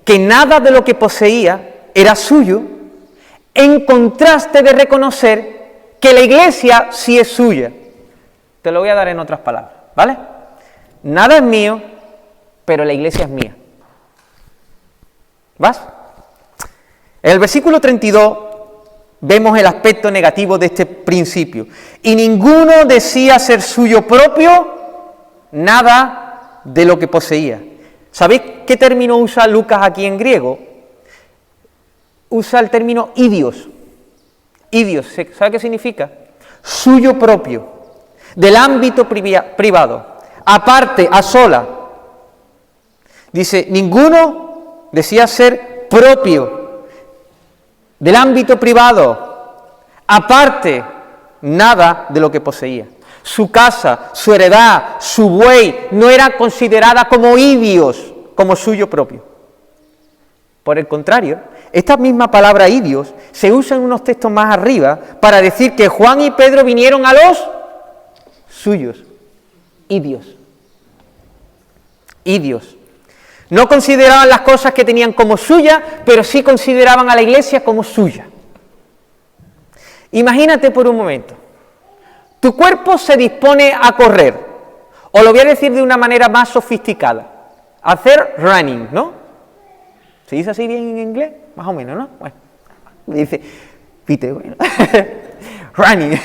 Speaker 2: que nada de lo que poseía era suyo, en contraste de reconocer que la iglesia sí es suya. Te lo voy a dar en otras palabras, ¿vale? Nada es mío, pero la iglesia es mía. ¿Vas? En el versículo 32 vemos el aspecto negativo de este principio. Y ninguno decía ser suyo propio nada de lo que poseía. ¿Sabéis qué término usa Lucas aquí en griego? Usa el término idios. Idios, ¿sabe qué significa? Suyo propio, del ámbito privado, aparte, a sola. Dice, ninguno decía ser propio, del ámbito privado, aparte, nada de lo que poseía. Su casa, su heredad, su buey, no era considerada como idios, como suyo propio. Por el contrario, esta misma palabra idios se usa en unos textos más arriba para decir que Juan y Pedro vinieron a los suyos. Idios. Idios. No consideraban las cosas que tenían como suyas, pero sí consideraban a la iglesia como suya. Imagínate por un momento. Tu cuerpo se dispone a correr, o lo voy a decir de una manera más sofisticada, hacer running, ¿no? ¿Se dice así bien en inglés? Más o menos, ¿no? Bueno, dice, viste, bueno, running.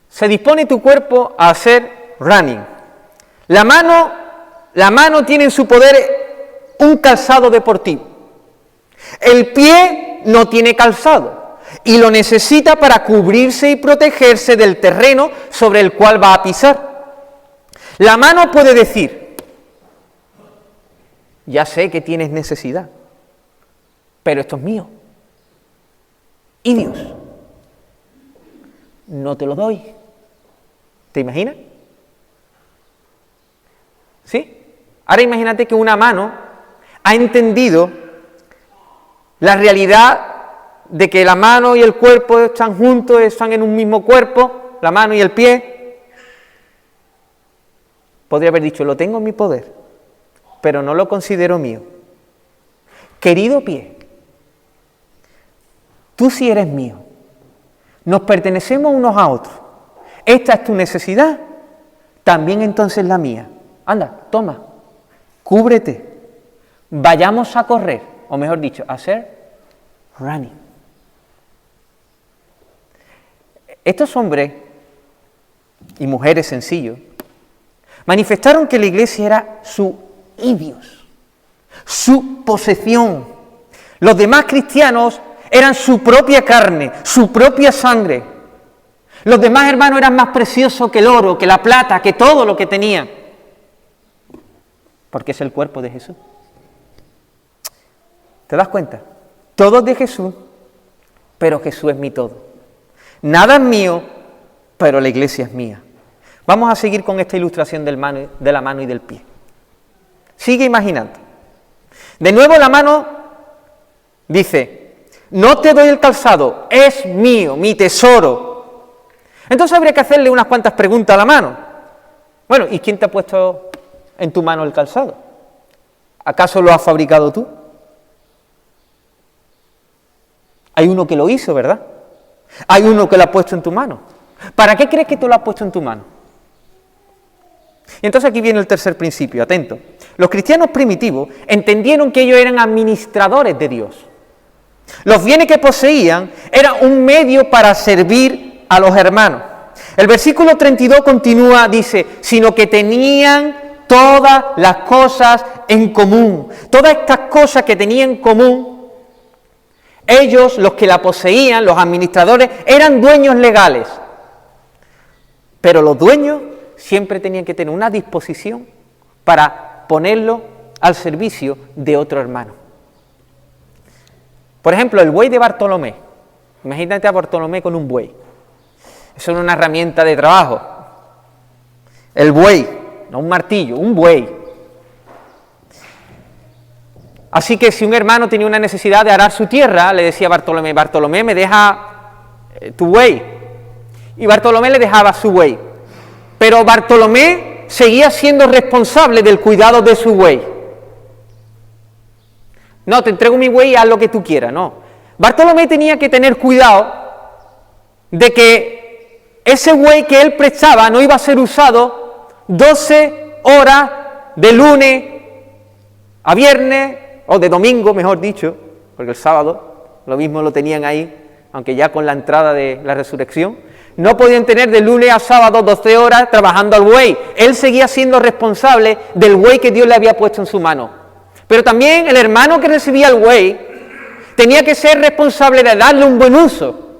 Speaker 2: Se dispone tu cuerpo a hacer running. La mano tiene en su poder un calzado deportivo. El pie no tiene calzado y lo necesita para cubrirse y protegerse del terreno sobre el cual va a pisar. La mano puede decir, ya sé que tienes necesidad, pero esto es mío. Y Dios, no te lo doy. ¿Te imaginas? ¿Sí? Ahora imagínate que una mano ha entendido la realidad de que la mano y el cuerpo están juntos, están en un mismo cuerpo, la mano y el pie. Podría haber dicho, lo tengo en mi poder, pero no lo considero mío. Querido pie, tú sí eres mío. Nos pertenecemos unos a otros. Esta es tu necesidad, también entonces la mía. Anda, toma, cúbrete, vayamos a correr, o mejor dicho, a hacer running. Estos hombres y mujeres sencillos manifestaron que la iglesia era su idios, su posesión. Los demás cristianos eran su propia carne, su propia sangre. Los demás hermanos eran más preciosos que el oro, que la plata, que todo lo que tenían. Porque es el cuerpo de Jesús. ¿Te das cuenta? Todo es de Jesús, pero Jesús es mi todo. Nada es mío, pero la iglesia es mía. Vamos a seguir con esta ilustración de la mano y del pie. Sigue imaginando. De nuevo la mano dice, no te doy el calzado, es mío, mi tesoro. Entonces habría que hacerle unas cuantas preguntas a la mano. Bueno, ¿y quién te ha puesto en tu mano el calzado? ¿Acaso lo has fabricado tú? Hay uno que lo hizo, ¿verdad? Hay uno que lo ha puesto en tu mano. ¿Para qué crees que tú lo has puesto en tu mano? Y entonces aquí viene el tercer principio, atento. Los cristianos primitivos entendieron que ellos eran administradores de Dios. Los bienes que poseían eran un medio para servir a los hermanos. El versículo 32 continúa, dice, sino que tenían todas las cosas en común. Todas estas cosas que tenían en común, ellos, los que la poseían, los administradores, eran dueños legales. Pero los dueños siempre tenían que tener una disposición para ponerlo al servicio de otro hermano. Por ejemplo, el buey de Bartolomé. Imagínate a Bartolomé con un buey. Eso es una herramienta de trabajo. El buey, no un martillo, un buey. Así que si un hermano tenía una necesidad de arar su tierra, le decía a Bartolomé, Bartolomé, ¿me deja tu buey? Y Bartolomé le dejaba su buey. Pero Bartolomé seguía siendo responsable del cuidado de su buey. No, te entrego mi buey y haz lo que tú quieras, no. Bartolomé tenía que tener cuidado de que ese buey que él prestaba no iba a ser usado 12 horas de lunes a viernes, o de domingo, mejor dicho, porque el sábado lo mismo lo tenían ahí, aunque ya con la entrada de la resurrección, no podían tener de lunes a sábado 12 horas trabajando al buey. Él seguía siendo responsable del buey que Dios le había puesto en su mano. Pero también el hermano que recibía el buey tenía que ser responsable de darle un buen uso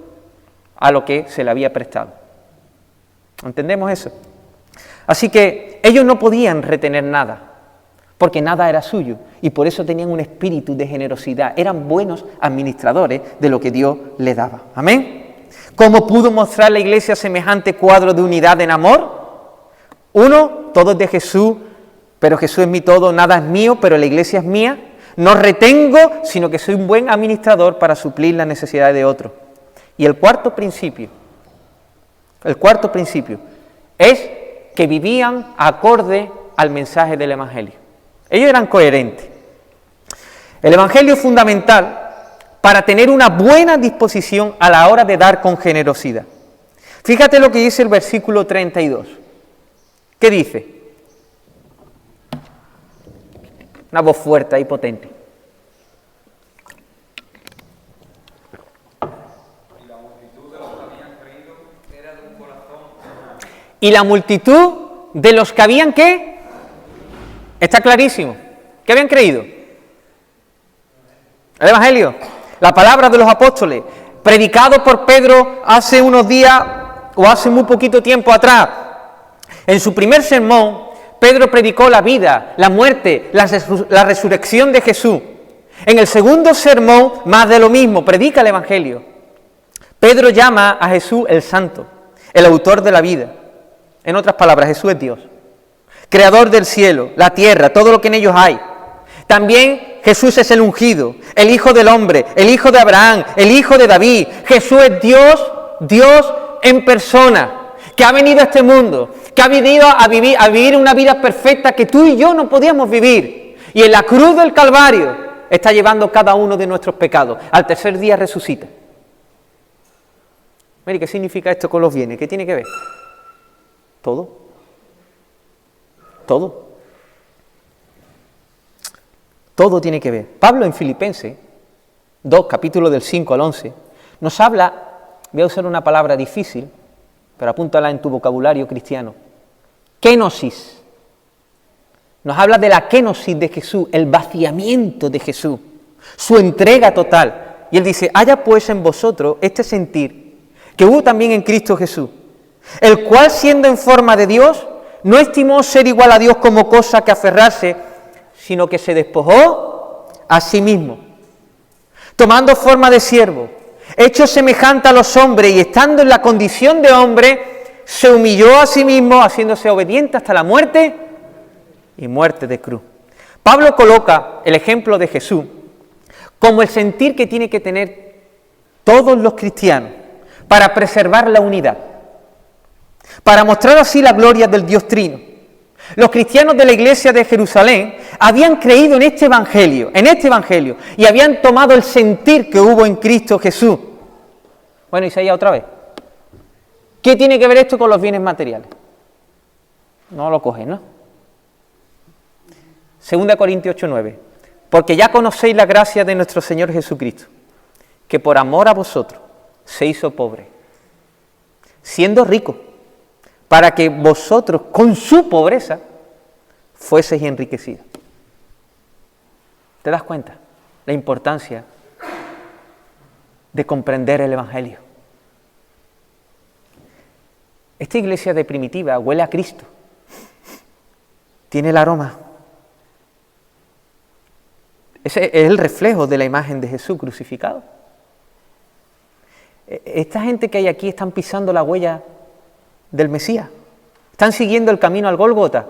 Speaker 2: a lo que se le había prestado. ¿Entendemos eso? Así que ellos no podían retener nada, porque nada era suyo, y por eso tenían un espíritu de generosidad. Eran buenos administradores de lo que Dios les daba. ¿Amén? ¿Cómo pudo mostrar la Iglesia semejante cuadro de unidad en amor? Uno, todo es de Jesús, pero Jesús es mi todo, nada es mío, pero la Iglesia es mía. No retengo, sino que soy un buen administrador para suplir las necesidades de otros. Y el cuarto principio es que vivían acorde al mensaje del Evangelio. Ellos eran coherentes. El Evangelio es fundamental para tener una buena disposición a la hora de dar con generosidad. Fíjate lo que dice el versículo 32. ¿Qué dice? Una voz fuerte y potente. Y la multitud de los que habían, ¿qué? Está clarísimo. ¿Qué habían creído? El Evangelio, la palabra de los apóstoles, predicado por Pedro hace unos días o hace muy poquito tiempo atrás. En su primer sermón, Pedro predicó la vida, la muerte, la resurrección de Jesús. En el segundo sermón, más de lo mismo, predica el Evangelio. Pedro llama a Jesús el Santo, el autor de la vida. En otras palabras, Jesús es Dios, creador del cielo, la tierra, todo lo que en ellos hay. También Jesús es el ungido, el Hijo del hombre, el Hijo de Abraham, el Hijo de David. Jesús es Dios en persona, que ha venido a este mundo, que ha venido a vivir una vida perfecta que tú y yo no podíamos vivir. Y en la cruz del Calvario está llevando cada uno de nuestros pecados. Al tercer día resucita. Mire, ¿qué significa esto con los bienes? ¿Qué tiene que ver? Todo. Todo tiene que ver. Pablo en Filipenses 2, capítulo del 5 al 11, nos habla, voy a usar una palabra difícil, pero apúntala en tu vocabulario cristiano, kenosis. Nos habla de la kenosis de Jesús, el vaciamiento de Jesús, su entrega total. Y él dice, haya pues en vosotros este sentir que hubo también en Cristo Jesús, el cual siendo en forma de Dios, no estimó ser igual a Dios como cosa que aferrarse, sino que se despojó a sí mismo, tomando forma de siervo, hecho semejante a los hombres y estando en la condición de hombre, se humilló a sí mismo, haciéndose obediente hasta la muerte y muerte de cruz. Pablo coloca el ejemplo de Jesús como el sentir que tiene que tener todos los cristianos para preservar la unidad, para mostrar así la gloria del Dios Trino. Los cristianos de la iglesia de Jerusalén habían creído en este evangelio, y habían tomado el sentir que hubo en Cristo Jesús. Bueno, Isaías, otra vez. ¿Qué tiene que ver esto con los bienes materiales? No lo cogen, ¿no? 2 Corintios 8:9. Porque ya conocéis la gracia de nuestro Señor Jesucristo, que por amor a vosotros se hizo pobre, siendo rico, para que vosotros con su pobreza fueseis enriquecidos. ¿Te das cuenta? La importancia de comprender el Evangelio. Esta iglesia de primitiva huele a Cristo. Tiene el aroma. Ese es el reflejo de la imagen de Jesús crucificado. Esta gente que hay aquí están pisando la huella del Mesías. Están siguiendo el camino al Gólgota,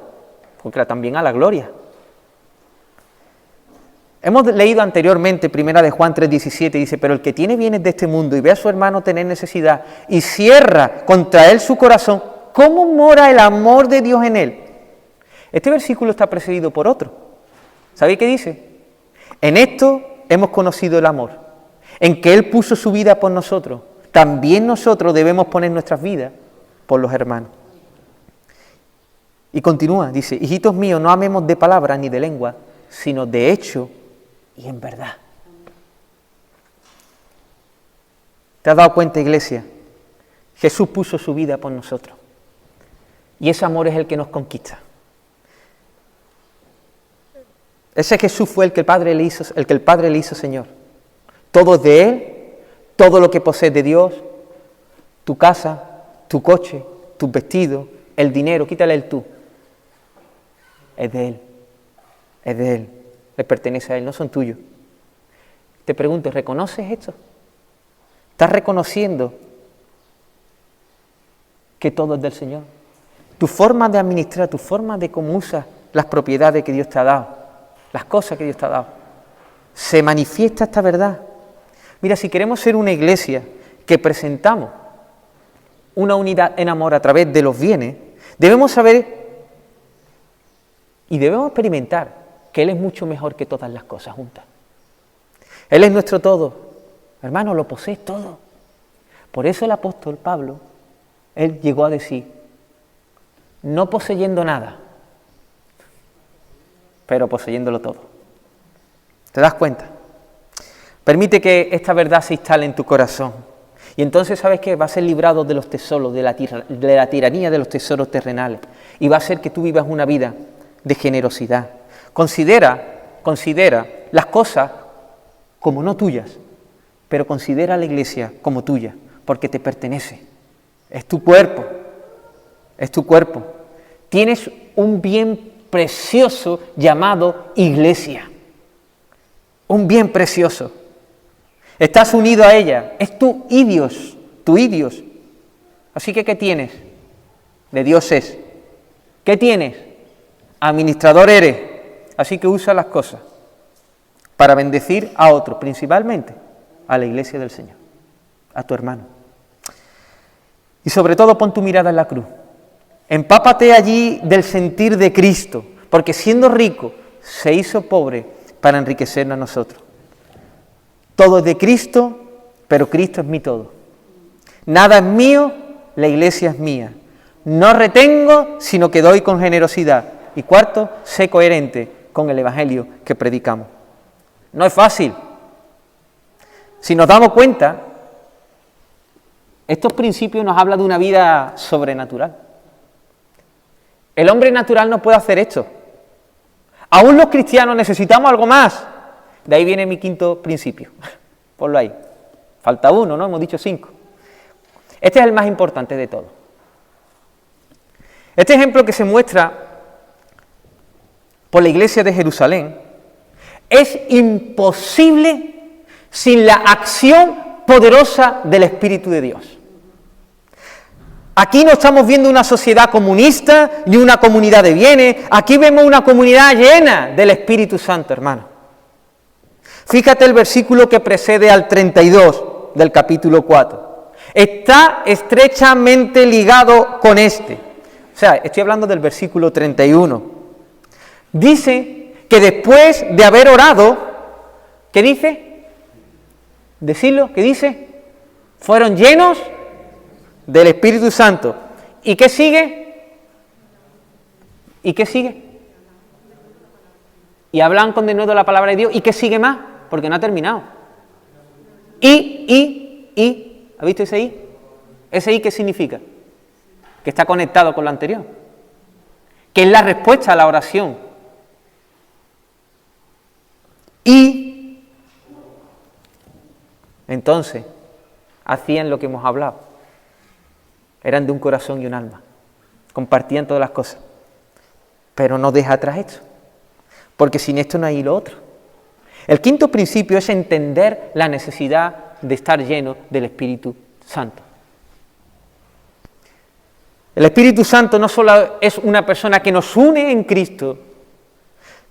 Speaker 2: porque también a la gloria. Hemos leído anteriormente, 1 de Juan 3:17, dice, pero el que tiene bienes de este mundo y ve a su hermano tener necesidad y cierra contra él su corazón, ¿cómo mora el amor de Dios en él? Este versículo está precedido por otro. ¿Sabéis qué dice? En esto hemos conocido el amor, en que Él puso su vida por nosotros. También nosotros debemos poner nuestras vidas por los hermanos. Y continúa, dice, hijitos míos, no amemos de palabra ni de lengua, sino de hecho y en verdad. ¿Te has dado cuenta, iglesia? Jesús puso su vida por nosotros. Y ese amor es el que nos conquista. Ese Jesús fue el que el Padre le hizo Señor. Todo es de Él, todo lo que posees de Dios, tu casa, tu coche, tus vestidos, el dinero, quítale el tú. Es de Él, es de Él, le pertenece a Él, no son tuyos. Te pregunto, ¿reconoces esto? ¿Estás reconociendo que todo es del Señor? Tu forma de administrar, tu forma de cómo usas las propiedades que Dios te ha dado, las cosas que Dios te ha dado, se manifiesta esta verdad. Mira, si queremos ser una iglesia que presentamos una unidad en amor a través de los bienes, debemos saber y debemos experimentar que Él es mucho mejor que todas las cosas juntas. Él es nuestro todo. Hermano, lo posees todo. Por eso el apóstol Pablo, él llegó a decir, no poseyendo nada, pero poseyéndolo todo. ¿Te das cuenta? Permite que esta verdad se instale en tu corazón. Y entonces, ¿sabes qué? Va a ser librado de los tesoros, de la tiranía de los tesoros terrenales. Y va a ser que tú vivas una vida de generosidad. Considera las cosas como no tuyas, pero considera a la iglesia como tuya, porque te pertenece. Es tu cuerpo, es tu cuerpo. Tienes un bien precioso llamado iglesia. Un bien precioso. Estás unido a ella, es tu idios, tu idios. Así que, ¿qué tienes? De Dios es. ¿Qué tienes? Administrador eres. Así que usa las cosas para bendecir a otros, principalmente a la iglesia del Señor, a tu hermano. Y sobre todo pon tu mirada en la cruz. Empápate allí del sentir de Cristo, porque siendo rico se hizo pobre para enriquecernos a nosotros. Todo es de Cristo, pero Cristo es mi todo. Nada es mío, la iglesia es mía. No retengo, sino que doy con generosidad. Y cuarto, sé coherente con el Evangelio que predicamos. No es fácil. Si nos damos cuenta, estos principios nos hablan de una vida sobrenatural. El hombre natural no puede hacer esto. Aún los cristianos necesitamos algo más. De ahí viene mi quinto principio. Ponlo ahí. Falta uno, ¿no? Hemos dicho 5. Este es el más importante de todos. Este ejemplo que se muestra por la iglesia de Jerusalén es imposible sin la acción poderosa del Espíritu de Dios. Aquí no estamos viendo una sociedad comunista ni una comunidad de bienes. Aquí vemos una comunidad llena del Espíritu Santo, hermano. Fíjate el versículo que precede al 32 del capítulo 4. Está estrechamente ligado con este. O sea, estoy hablando del versículo 31. Dice que después de haber orado, ¿qué dice? Decirlo, ¿qué dice? Fueron llenos del Espíritu Santo. ¿Y qué sigue? ¿Y qué sigue? Y hablan con denuedo la palabra de Dios. ¿Y qué sigue más? Porque no ha terminado. ¿Has visto ese I? ¿Ese I qué significa? Que está conectado con lo anterior. Que es la respuesta a la oración. Y entonces hacían lo que hemos hablado. Eran de un corazón y un alma. Compartían todas las cosas. Pero no deja atrás esto. Porque sin esto no hay lo otro. El quinto principio es entender la necesidad de estar lleno del Espíritu Santo. El Espíritu Santo no solo es una persona que nos une en Cristo,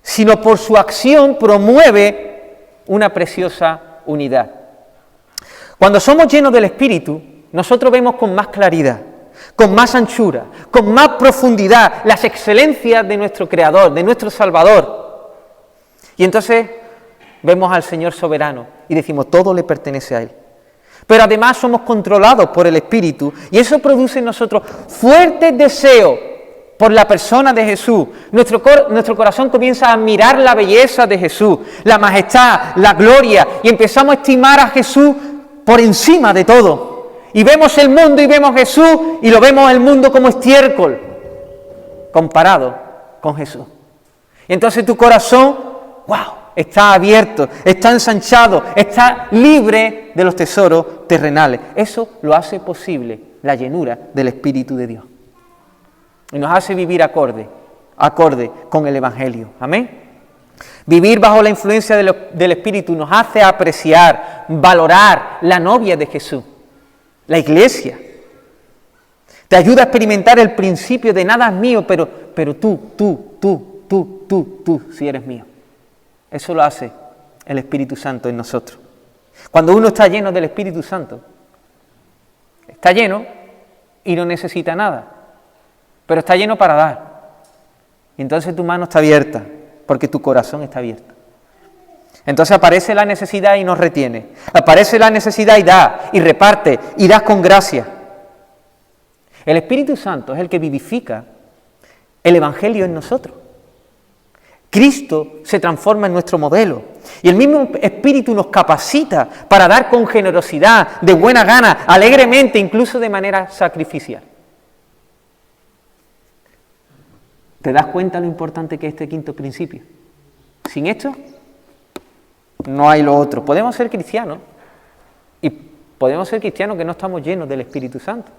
Speaker 2: sino por su acción promueve una preciosa unidad. Cuando somos llenos del Espíritu, nosotros vemos con más claridad, con más anchura, con más profundidad las excelencias de nuestro Creador, de nuestro Salvador. Y entonces vemos al Señor soberano y decimos, todo le pertenece a Él. Pero además somos controlados por el Espíritu y eso produce en nosotros fuertes deseos por la persona de Jesús. Nuestro corazón comienza a admirar la belleza de Jesús, la majestad, la gloria, y empezamos a estimar a Jesús por encima de todo. Y vemos el mundo y vemos Jesús y lo vemos el mundo como estiércol comparado con Jesús. Y entonces tu corazón, ¡wow!, está abierto, está ensanchado, está libre de los tesoros terrenales. Eso lo hace posible la llenura del Espíritu de Dios. Y nos hace vivir acorde con el Evangelio. Amén. Vivir bajo la influencia del Espíritu nos hace apreciar, valorar la novia de Jesús, la iglesia. Te ayuda a experimentar el principio de nada es mío, pero tú, si eres mío. Eso lo hace el Espíritu Santo en nosotros. Cuando uno está lleno del Espíritu Santo, está lleno y no necesita nada, pero está lleno para dar. Y entonces tu mano está abierta, porque tu corazón está abierto. Entonces aparece la necesidad y nos retiene. Aparece la necesidad y da, y reparte, y das con gracia. El Espíritu Santo es el que vivifica el Evangelio en nosotros. Cristo se transforma en nuestro modelo y el mismo Espíritu nos capacita para dar con generosidad, de buena gana, alegremente, incluso de manera sacrificial. ¿Te das cuenta lo importante que es este quinto principio? Sin esto, no hay lo otro. Podemos ser cristianos y podemos ser cristianos que no estamos llenos del Espíritu Santo.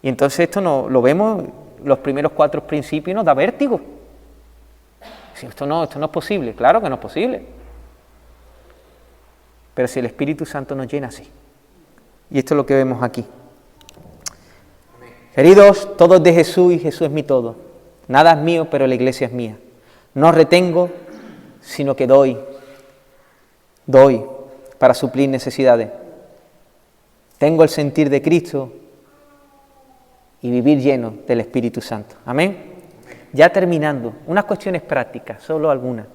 Speaker 2: Y entonces esto lo vemos, los primeros 4 principios, y nos da vértigo. Si esto no es posible, claro que no es posible. Pero si el Espíritu Santo nos llena, sí. Y esto es lo que vemos aquí. Queridos, todo es de Jesús y Jesús es mi todo. Nada es mío, pero la iglesia es mía. No retengo, sino que doy para suplir necesidades. Tengo el sentir de Cristo y vivir lleno del Espíritu Santo. Amén. Ya terminando, unas cuestiones prácticas, solo algunas.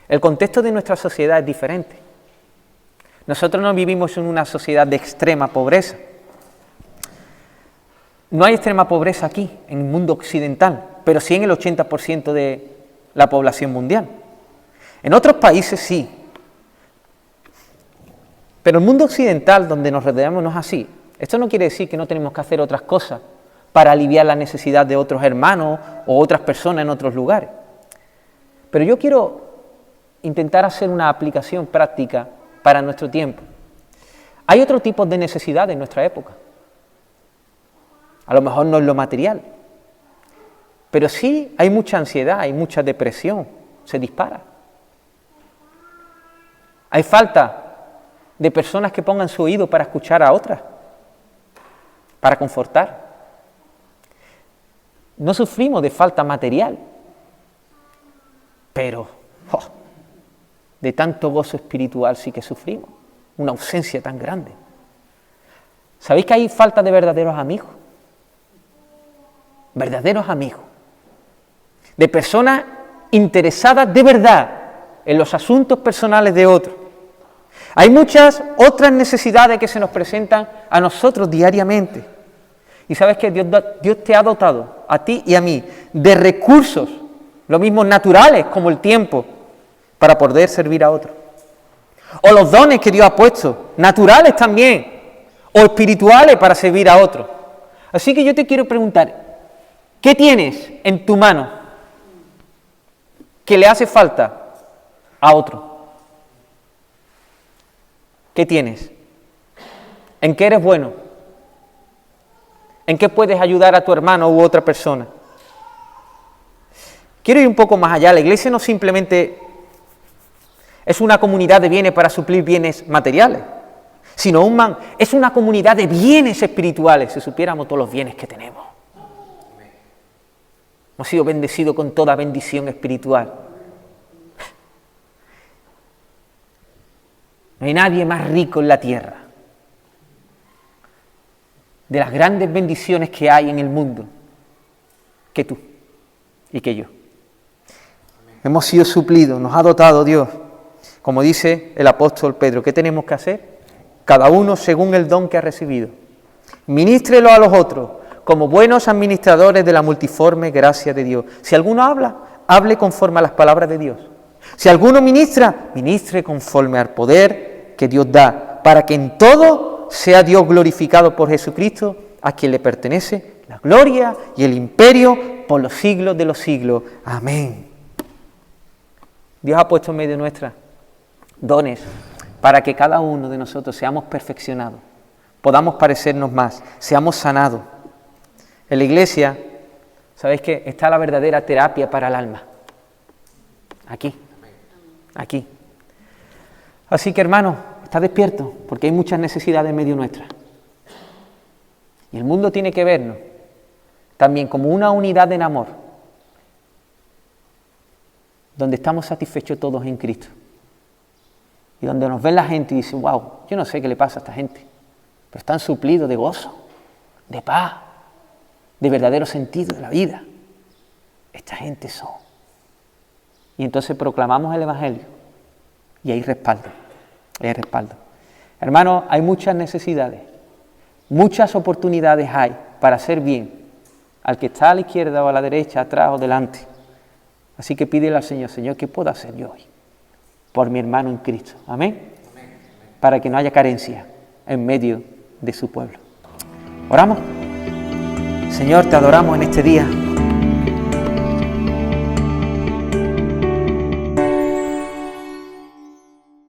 Speaker 2: El contexto de nuestra sociedad es diferente. Nosotros no vivimos en una sociedad de extrema pobreza. No hay extrema pobreza aquí, en el mundo occidental, pero sí en el 80% de la población mundial. En otros países sí. Pero el mundo occidental, donde nos rodeamos, no es así. Esto no quiere decir que no tenemos que hacer otras cosas para aliviar la necesidad de otros hermanos o otras personas en otros lugares. Pero yo quiero intentar hacer una aplicación práctica para nuestro tiempo. Hay otro tipo de necesidad en nuestra época. A lo mejor no es lo material, pero sí hay mucha ansiedad, hay mucha depresión, se dispara. Hay falta de personas que pongan su oído para escuchar a otras, para confortar. No sufrimos de falta material, pero de tanto gozo espiritual sí que sufrimos, una ausencia tan grande. ¿Sabéis que hay falta de verdaderos amigos? Verdaderos amigos, de personas interesadas de verdad en los asuntos personales de otros. Hay muchas otras necesidades que se nos presentan a nosotros diariamente. Y sabes que Dios te ha dotado, a ti y a mí, de recursos, lo mismo naturales como el tiempo, para poder servir a otros. O los dones que Dios ha puesto, naturales también, o espirituales para servir a otros. Así que yo te quiero preguntar, ¿qué tienes en tu mano que le hace falta a otro? ¿Qué tienes? ¿En qué eres bueno? ¿En qué puedes ayudar a tu hermano u otra persona? Quiero ir un poco más allá. La iglesia no simplemente es una comunidad de bienes para suplir bienes materiales, sino es una comunidad de bienes espirituales, si supiéramos todos los bienes que tenemos. Hemos sido bendecidos con toda bendición espiritual. No hay nadie más rico en la tierra. De las grandes bendiciones que hay en el mundo, que tú y que yo. Hemos sido suplidos, nos ha dotado Dios. Como dice el apóstol Pedro, ¿qué tenemos que hacer? Cada uno según el don que ha recibido. Ministrelo a los otros, como buenos administradores de la multiforme gracia de Dios. Si alguno habla, hable conforme a las palabras de Dios. Si alguno ministra, ministre conforme al poder que Dios da, para que en todo sea Dios glorificado por Jesucristo, a quien le pertenece la gloria y el imperio por los siglos de los siglos. Amén. Dios ha puesto en medio nuestra dones para que cada uno de nosotros seamos perfeccionados, podamos parecernos más, seamos sanados. En la iglesia, ¿sabéis qué? Está la verdadera terapia para el alma. Aquí. Así que, hermano, está despierto, porque hay muchas necesidades en medio nuestra. Y el mundo tiene que vernos también como una unidad en amor, donde estamos satisfechos todos en Cristo. Y donde nos ve la gente y dice, wow, yo no sé qué le pasa a esta gente, pero están suplidos de gozo, de paz, de verdadero sentido de la vida. Esta gente son. Y entonces proclamamos el Evangelio y hay respaldo. Hermanos, hay muchas necesidades, muchas oportunidades hay para hacer bien al que está a la izquierda o a la derecha, atrás o delante. Así que pídele al Señor, Señor, ¿qué puedo hacer yo hoy por mi hermano en Cristo? Amén. Para que no haya carencia en medio de su pueblo. Oramos. Señor, te adoramos en este día.